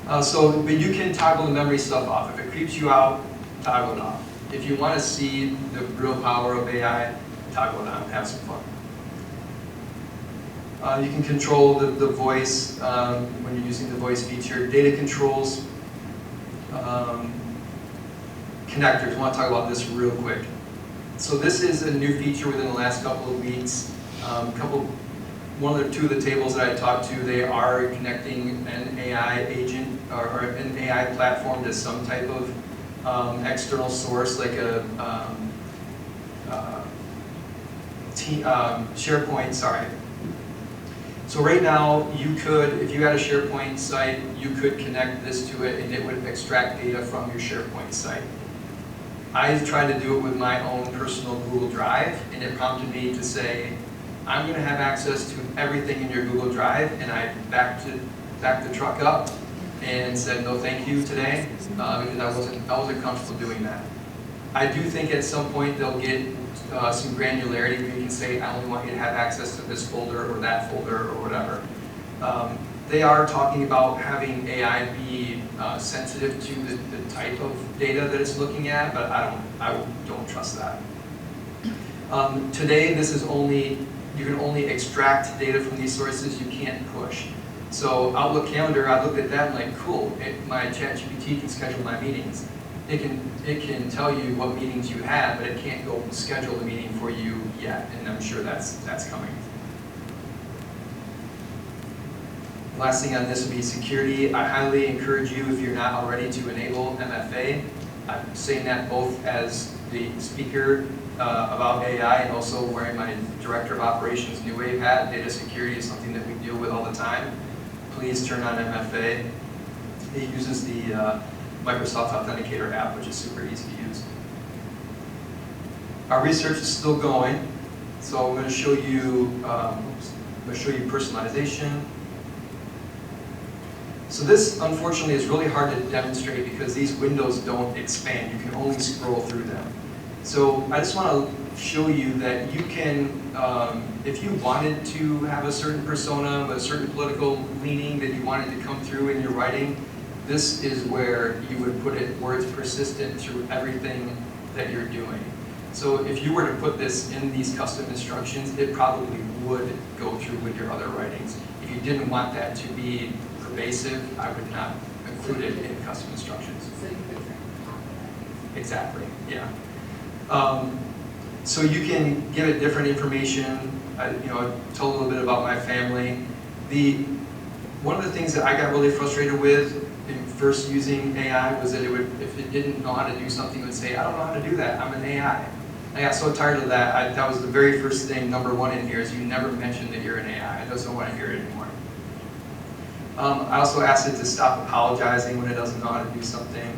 though. But you can toggle the memory stuff off. If it creeps you out, toggle it off. If you want to see the real power of AI, toggle it on, have some fun. You can control the voice when you're using the voice feature. Data controls, connectors. I want to talk about this real quick. So this is a new feature within the last couple of weeks. One or two of the tables that I talked to, they are connecting an AI agent or an AI platform to some type of external source, like a SharePoint, sorry. So right now, you could, if you had a SharePoint site, you could connect this to it and it would extract data from your SharePoint site. I tried to do it with my own personal Google Drive, and it prompted me to say, I'm going to have access to everything in your Google Drive, and I backed the truck up and said no thank you today, because I wasn't comfortable doing that. I do think at some point they'll get some granularity where you can say, I only want you to have access to this folder or that folder or whatever. They are talking about having AI be sensitive to the type of data that it's looking at, but I don't trust that. Today, this is you can only extract data from these sources, you can't push. So Outlook Calendar, I looked at that and like, cool, my ChatGPT can schedule my meetings. It can tell you what meetings you have, but it can't go schedule the meeting for you yet, and I'm sure that's coming. Last thing on this would be security. I highly encourage you, if you're not already, to enable MFA. I'm saying that both as the speaker about AI and also wearing my Director of Operations NuWave hat. Data security is something that we deal with all the time. Please turn on MFA. It uses the Microsoft Authenticator app, which is super easy to use. Our research is still going, so I'm going to show you personalization. So this, unfortunately, is really hard to demonstrate because these windows don't expand. You can only scroll through them. So I just want to show you that you can, if you wanted to have a certain persona, a certain political leaning that you wanted to come through in your writing, this is where you would put it where it's persistent through everything that you're doing. So if you were to put this in these custom instructions, it probably would go through with your other writings. If you didn't want that to be pervasive, I would not include it in custom instructions. So you could Exactly, yeah. So you can give it different information. I told a little bit about my family. One of the things that I got really frustrated with in first using AI was that if it didn't know how to do something, it would say, I don't know how to do that, I'm an AI. I got so tired of that. That was the very first thing, number one in here, is you never mention that you're an AI. It doesn't want to hear it anymore. I also asked it to stop apologizing when it doesn't know how to do something.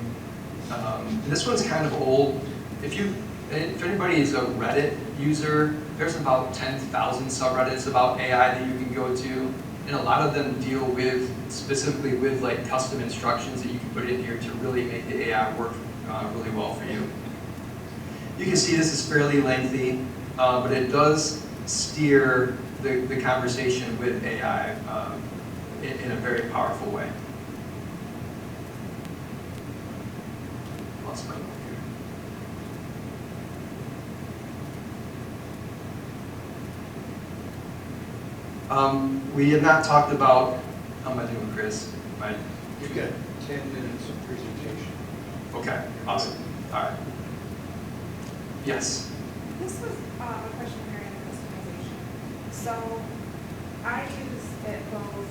This one's kind of old. If anybody is a Reddit user, there's about 10,000 subreddits about AI that you can go to, and a lot of them deal with, specifically with like custom instructions that you can put in here to really make the AI work really well for you. You can see this is fairly lengthy, but it does steer the conversation with AI in a very powerful way. Lost my note here. We have not talked about, how am I doing, Chris? You've got 10 minutes of presentation. Okay, awesome. All right. Yes. This was a question regarding the customization. So I use it both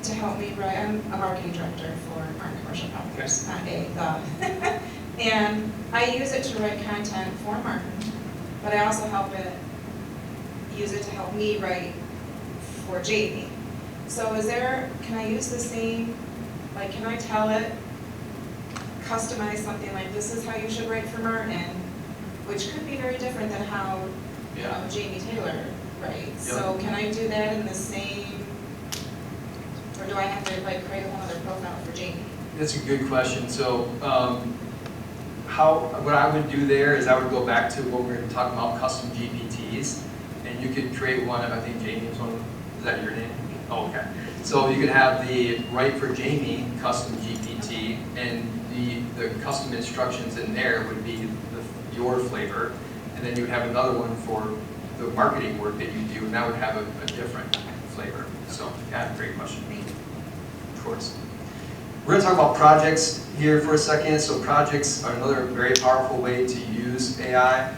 to help me write. I'm a marketing director for Martin Commercial Publishers, not the. And I use it to write content for Martin, but I also use it to help me write for Jamie. So can I use the same, like, can I tell it, customize something like, this is how you should write for Martin, which could be very different than how Jamie Taylor writes. Yep. So can I do that in the same, or do I have to like create a whole other profile for Jamie? That's a good question. So what I would do there is I would go back to what we were talking about, custom GPTs, and you could create one. I think Jamie's one. Is that your name? Oh, okay. So you could have the Right for Jamie custom GPT, and the custom instructions in there would be your flavor, and then you would have another one for the marketing work that you do, and that would have a different flavor. So, yeah, great question. Of course. We're going to talk about projects here for a second. So projects are another very powerful way to use AI.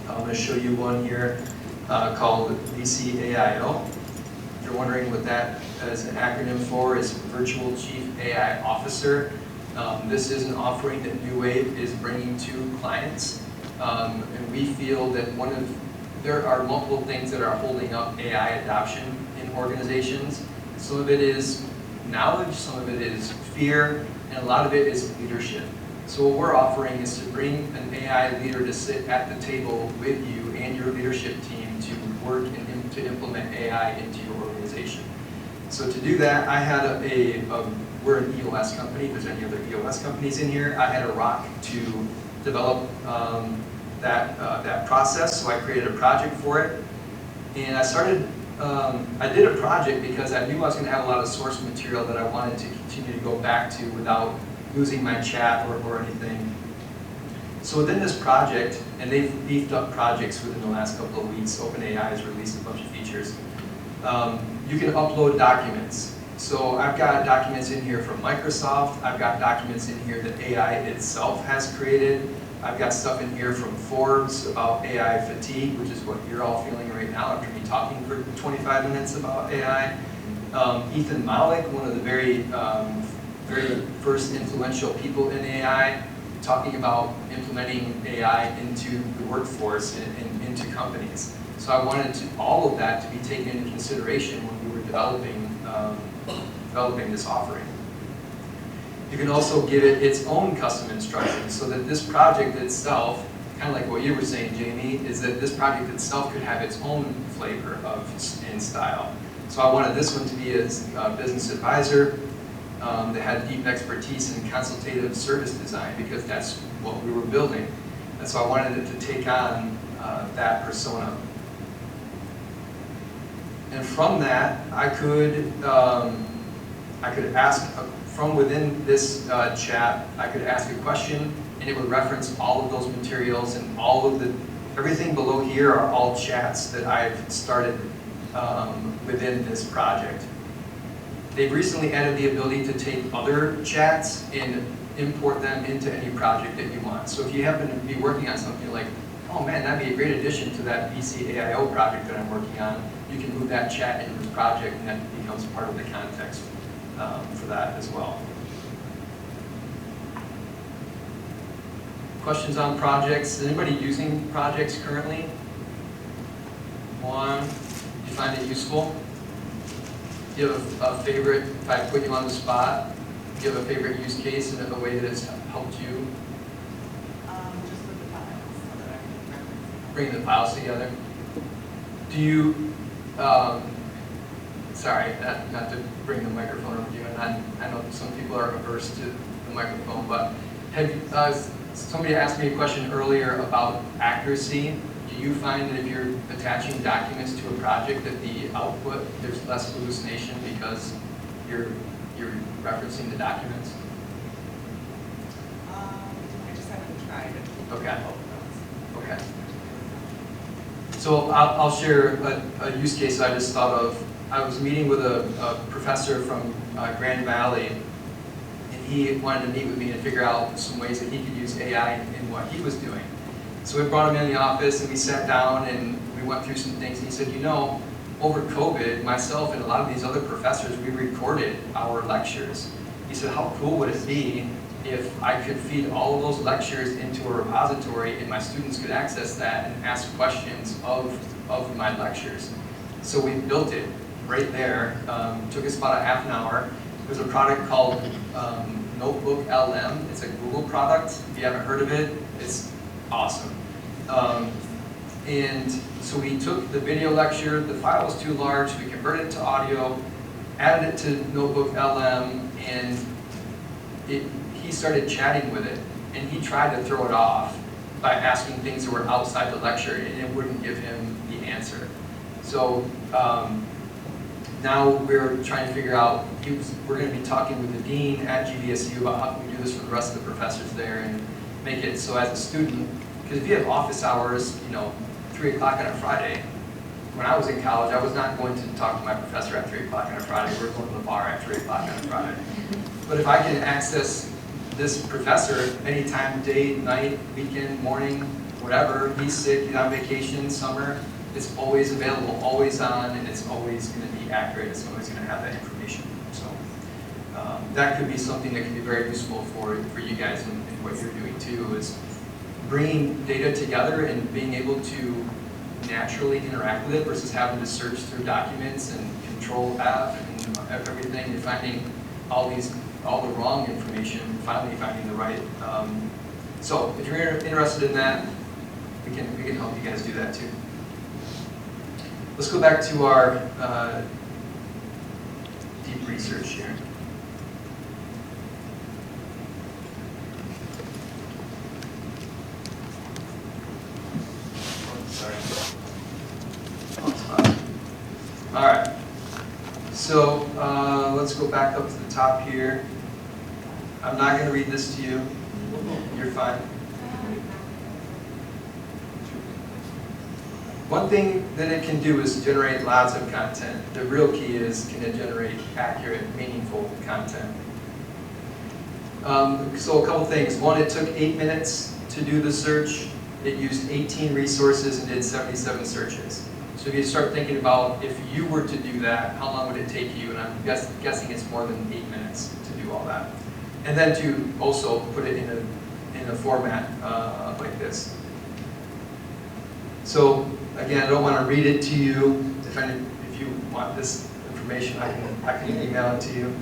I'm going to show you one here called VCAIO. If you're wondering what that is an acronym for, is Virtual Chief AI Officer. This is an offering that NuWave is bringing to clients. And we feel that there are multiple things that are holding up AI adoption in organizations. Some of it is knowledge, some of it is fear, and a lot of it is leadership. So what we're offering is to bring an AI leader to sit at the table with you and your leadership team to work and to implement AI into your organization. So to do that, I had we're an EOS company. If there's any other EOS companies in here, I had a rock to develop that process. So I created a project for it, and I did a project because I knew I was going to have a lot of source material that I wanted to continue to go back to without losing my chat or anything. So within this project, and they've beefed up projects within the last couple of weeks, OpenAI has released a bunch of features. You can upload documents. So I've got documents in here from Microsoft. I've got documents in here that AI itself has created. I've got stuff in here from Forbes about AI fatigue, which is what you're all feeling right now after me talking for 25 minutes about AI. Ethan Malik, one of the very first influential people in AI, talking about implementing AI into the workforce and into companies. So I wanted all of that to be taken into consideration when we were developing this offering. You can also give it its own custom instructions so that this project itself, kind of like what you were saying, Jamie, is that this project itself could have its own flavor and style. So I wanted this one to be a business advisor that had deep expertise in consultative service design because that's what we were building. And so I wanted it to take on that persona. And from that, I could ask, from within this chat, I could ask a question, and it would reference all of those materials, and everything below here are all chats that I've started within this project. They've recently added the ability to take other chats and import them into any project that you want. So if you happen to be working on something like, oh man, that'd be a great addition to that VCAIO project that I'm working on, you can move that chat into this project, and that becomes part of the context for that as well. Questions on projects? Is anybody using projects currently? One, do you find it useful? Do you have a favorite, if I put you on the spot, do you have a favorite use case in a way that has helped you? Just with the files, so that I can reference. Bring the files together. Do you, sorry, not to bring the microphone over to you, and I know some people are averse to the microphone, but somebody asked me a question earlier about accuracy. Do you find that if you're attaching documents to a project that the output, there's less hallucination because you're referencing the documents? I just haven't tried it. Okay. Okay. So I'll share a use case I just thought of. I was meeting with a professor from Grand Valley, and he wanted to meet with me and figure out some ways that he could use AI in what he was doing. So we brought him in the office, and we sat down, and we went through some things, and he said, you know, over COVID, myself and a lot of these other professors, we recorded our lectures. He said, how cool would it be if I could feed all of those lectures into a repository and my students could access that and ask questions of my lectures. So we built it right there. Took us about a half an hour. There's a product called Notebook LM. It's a Google product. If you haven't heard of it, it's awesome. And so we took the video lecture, the file was too large, so we converted it to audio, added it to Notebook LM, and he started chatting with it, and he tried to throw it off by asking things that were outside the lecture, and it wouldn't give him the answer. So Now we're trying to figure out, we're going to be talking with the dean at GVSU about how can we do this for the rest of the professors there and make it so as a student, because if you have office hours, 3 o'clock on a Friday, when I was in college, I was not going to talk to my professor at 3 o'clock on a Friday. We were going to the bar at 3 o'clock on a Friday. But if I can access this professor anytime, day, night, weekend, morning, whatever, he's sick, he's on vacation, summer, it's always available, always on, and it's always going to be accurate. It's always going to have that information. So that could be something that can be very useful for you guys and what you're doing too, is bringing data together and being able to naturally interact with it versus having to search through documents and control F and everything and finding all the wrong information, finally finding the right. So if you're interested in that, we can help you guys do that too. Let's go back to our deep research here. All right, so let's go back up to the top here. I'm not going to read this to you. You're fine. One thing that it can do is generate lots of content. The real key is, can it generate accurate, meaningful content? So a couple things. One, it took 8 minutes to do the search. It used 18 resources and did 77 searches. So if you start thinking about if you were to do that, how long would it take you? And I'm guessing it's more than 8 minutes to do all that. And then to also put it in a format like this. So again, I don't want to read it to you. If you want this information, I can email it to you.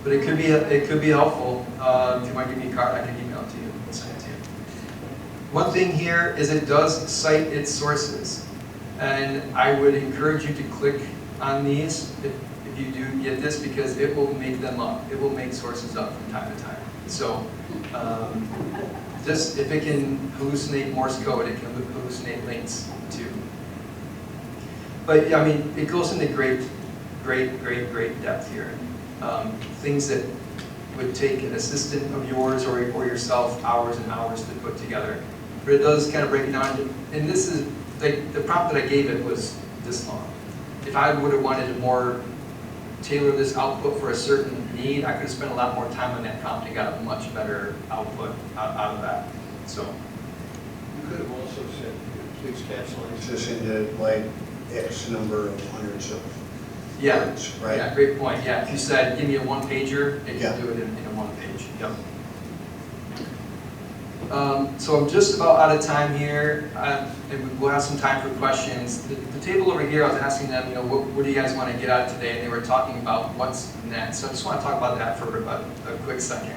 But it could be helpful. If you want to give me a card, I can email it to you. We'll send it to you. One thing here is it does cite its sources. And I would encourage you to click on these if you do get this, because it will make them up. It will make sources up from time to time. So if it can hallucinate Morse code, it can hallucinate links too. But I mean, it goes into great depth here. Things that would take an assistant of yours or yourself hours and hours to put together. But it does kind of break it down. And this is, the prompt that I gave it was this long. If I would have wanted to more tailor this output for a certain need, I could have spent a lot more time on that prompt and got a much better output out of that. So You could have also said, please capsulize this into like X number of hundreds of words, right? Yeah, great point. Yeah, if you said, give me a one-pager, it can Yeah. do it in a one-page. Yep. So I'm just about out of time here, and we'll have some time for questions. The table over here, I was asking them, what do you guys want to get out of today? And they were talking about what's next. So I just want to talk about that for a quick second.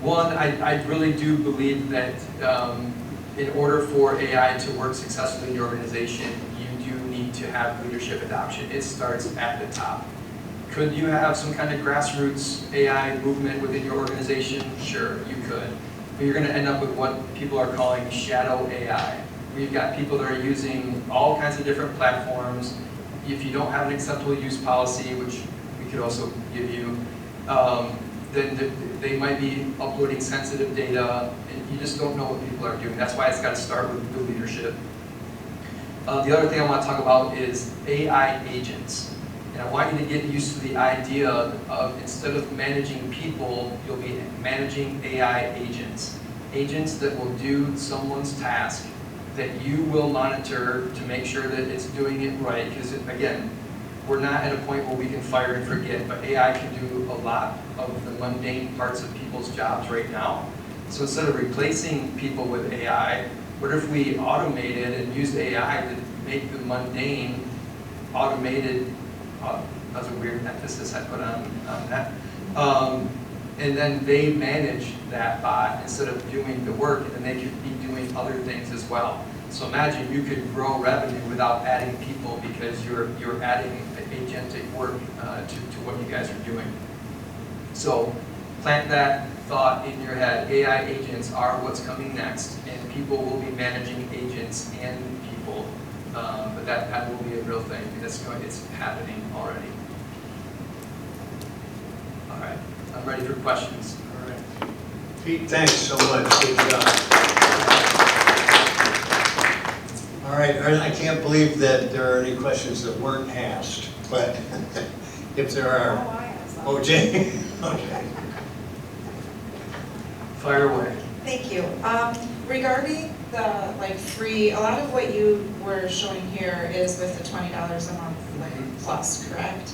One, I really do believe that in order for AI to work successfully in your organization, you do need to have leadership adoption. It starts at the top. Could you have some kind of grassroots AI movement within your organization? Sure, you could. But you're going to end up with what people are calling shadow AI. We've got people that are using all kinds of different platforms. If you don't have an acceptable use policy, which we could also give you, then they might be uploading sensitive data, and you just don't know what people are doing. That's why it's got to start with the leadership. The other thing I want to talk about is AI agents. And I want you to get used to the idea of, instead of managing people, you'll be managing AI agents. Agents that will do someone's task that you will monitor to make sure that it's doing it right. Because again, we're not at a point where we can fire and forget, but AI can do a lot of the mundane parts of people's jobs right now. So instead of replacing people with AI, what if we automated and used AI to make the mundane automated? That was a weird emphasis I put on that. And then they manage that bot instead of doing the work, and then they could be doing other things as well. So imagine you could grow revenue without adding people because you're adding agentic work to what you guys are doing. So plant that thought in your head. AI agents are what's coming next, and people will be managing agents and people. But but that will be a real thing. It's happening already. All right, I'm ready for questions. All right. Pete, thanks so much. Good job. All right, I can't believe that there are any questions that weren't asked, but if there are, Oh, I have some. oh, Jay. Okay. Fire away. Thank you. Regarding the free, a lot of what you were showing here is with the $20 a month plus, correct?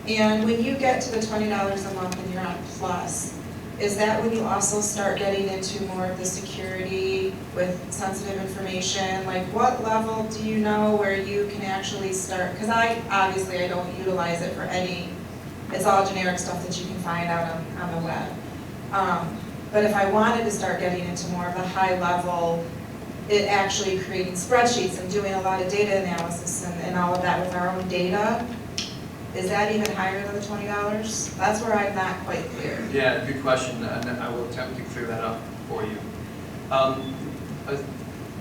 And when you get to the $20 a month and you're on plus, is that when you also start getting into more of the security with sensitive information? Like what level do you know where you can actually start? Because I don't utilize it for any, it's all generic stuff that you can find out on the web. But if I wanted to start getting into more of the high level, it actually creating spreadsheets and doing a lot of data analysis and all of that with our own data, is that even higher than the $20? That's where I'm not quite clear. Yeah, good question, and I will attempt to clear that up for you.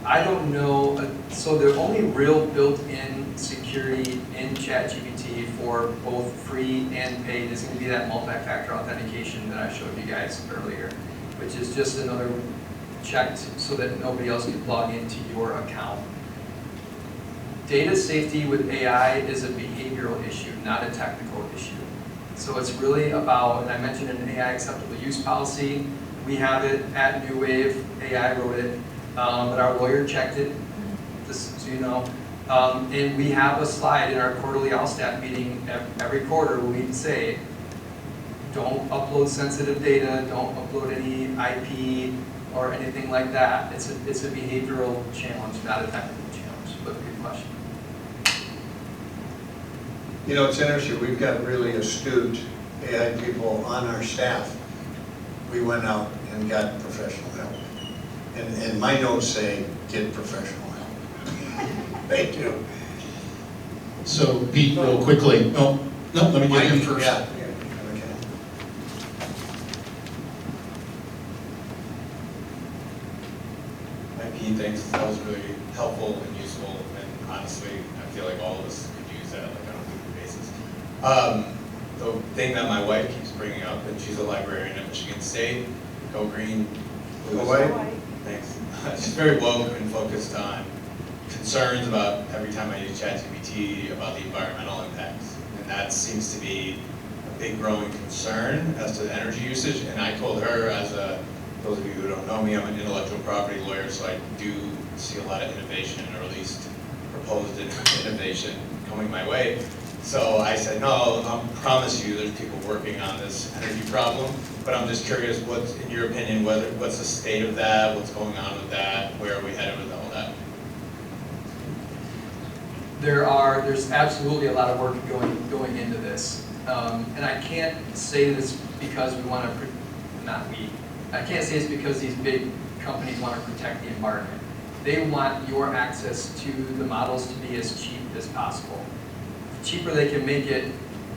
I don't know, so the only real built-in security in ChatGPT for both free and paid is going to be that multi-factor authentication that I showed you guys earlier, which is just another checked so that nobody else can log into your account. Data safety with AI is a behavioral issue, not a technical issue. So it's really about, and I mentioned an AI acceptable use policy. We have it at NuWave, AI wrote it, but our lawyer checked it, just so you know. And we have a slide in our quarterly all-staff meeting every quarter where we say, don't upload sensitive data, don't upload any IP or anything like that. It's a behavioral challenge, not a technical challenge, but good question. You know, it's interesting, we've got really astute AI people on our staff. We went out and got professional help. And my notes say, get professional help. Thank you. So Pete, real quickly, no, let me get him first. Yeah. Hi Pete, thanks. That was really helpful and useful, and honestly, I feel like all of us could use that on a weekly basis. The thing that my wife keeps bringing up, and she's a librarian at Michigan State, go green, blue Go is white. white. Thanks. She's very woke and focused on concerns about every time I use ChatGPT about the environmental impacts, and that seems to be a big growing concern as to the energy usage. And I told her, those of you who don't know me, I'm an intellectual property lawyer, so I do see a lot of innovation, or at least proposed innovation coming my way. So I said, no, I promise you there's people working on this energy problem, but I'm just curious, what's, in your opinion, what's the state of that, what's going on with that, where are we headed with all that? There's absolutely a lot of work going into this. And I can't say this because we want to, I can't say it's because these big companies want to protect the environment. They want your access to the models to be as cheap as possible. The cheaper they can make it,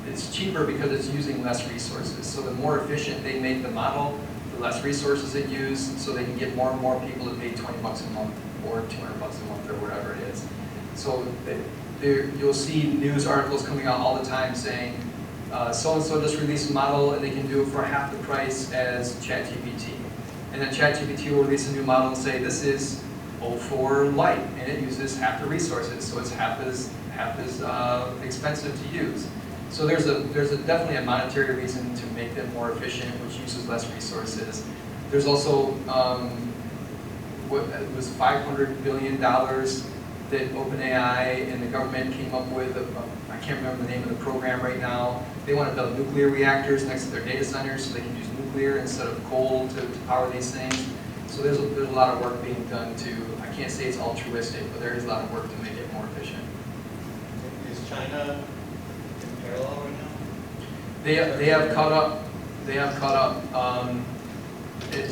it's cheaper because it's using less resources. So the more efficient they make the model, the less resources it uses, so they can get more and more people to pay $20 a month or $200 a month or whatever it is. So you'll see news articles coming out all the time saying, so-and-so just released a model and they can do it for half the price as ChatGPT. And then ChatGPT will release a new model and say, this is 04 Lite, and it uses half the resources, so it's half as expensive to use. So there's definitely a monetary reason to make them more efficient, which uses less resources. There's also what it was $500 billion that OpenAI and the government came up with. I can't remember the name of the program right now. They want to build nuclear reactors next to their data centers so they can use nuclear instead of coal to power these things. So there's a lot of work being done I can't say it's altruistic, but there is a lot of work to make it more efficient. Is China in parallel right now? They have caught up. They have caught up.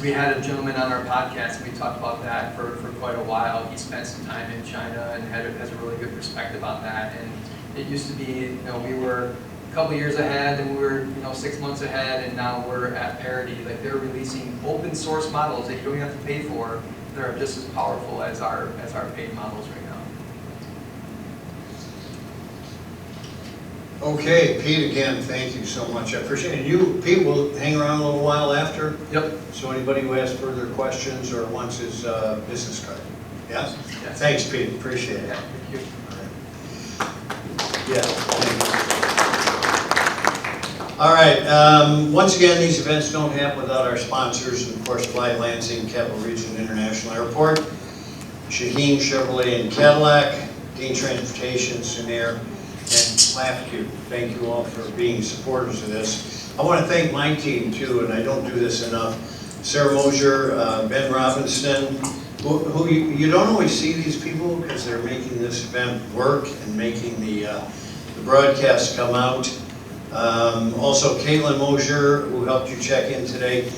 We had a gentleman on our podcast, and we talked about that for quite a while. He spent some time in China and has a really good perspective on that. And it used to be, we were a couple years ahead, and we were 6 months ahead, and now we're at parity. Like, they're releasing open source models that you don't have to pay for that are just as powerful as our paid models right now. Okay, Pete, again, thank you so much. I appreciate it. You, Pete, will hang around a little while after? Yep. So anybody who has further questions or wants his business card? Yeah? Yes. Thanks, Pete, appreciate it. Thank you. Yeah. Thank you. All right, once again, these events don't happen without our sponsors, and of course, Fly Lansing, Capital Region International Airport, Shaheen Chevrolet and Cadillac, Dean Transportation, Sunair, and LAFCU. Thank you all for being supporters of this. I want to thank my team too, and I don't do this enough. Sarah Mosier, Ben Robinson, who you don't always see these people because they're making this event work and making the broadcast come out. Also Caitlin Mosier, who helped you check in today.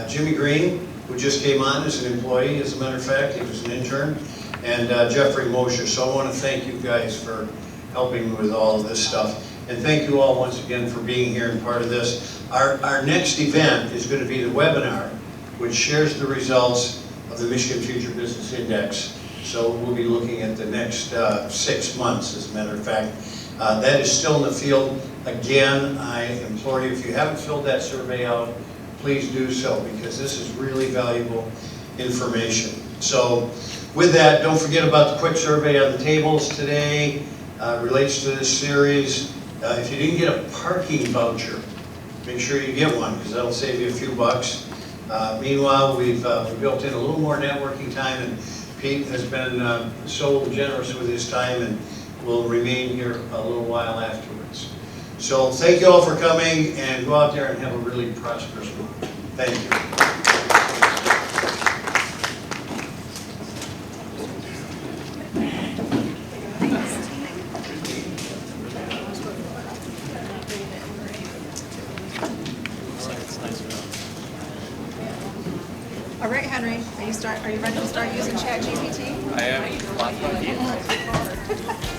Jimmy Green, who just came on as an employee, as a matter of fact, he was an intern. And Jeffrey Mosier. So I want to thank you guys for helping with all of this stuff. And thank you all once again for being here and part of this. Our next event is going to be the webinar, which shares the results of the Michigan Future Business Index. So we'll be looking at the next 6 months, as a matter of fact. That is still in the field. Again, I implore you, if you haven't filled that survey out, please do so, because this is really valuable information. So with that, don't forget about the quick survey on the tables today. Relates to this series. If you didn't get a parking voucher, make sure you get one, because that'll save you a few bucks. Meanwhile, we've built in a little more networking time, and Pete has been so generous with his time and will remain here a little while afterwards. So thank you all for coming, and go out there and have a really prosperous month. Thank you. All right, Henry, are you ready to start using ChatGPT? I am.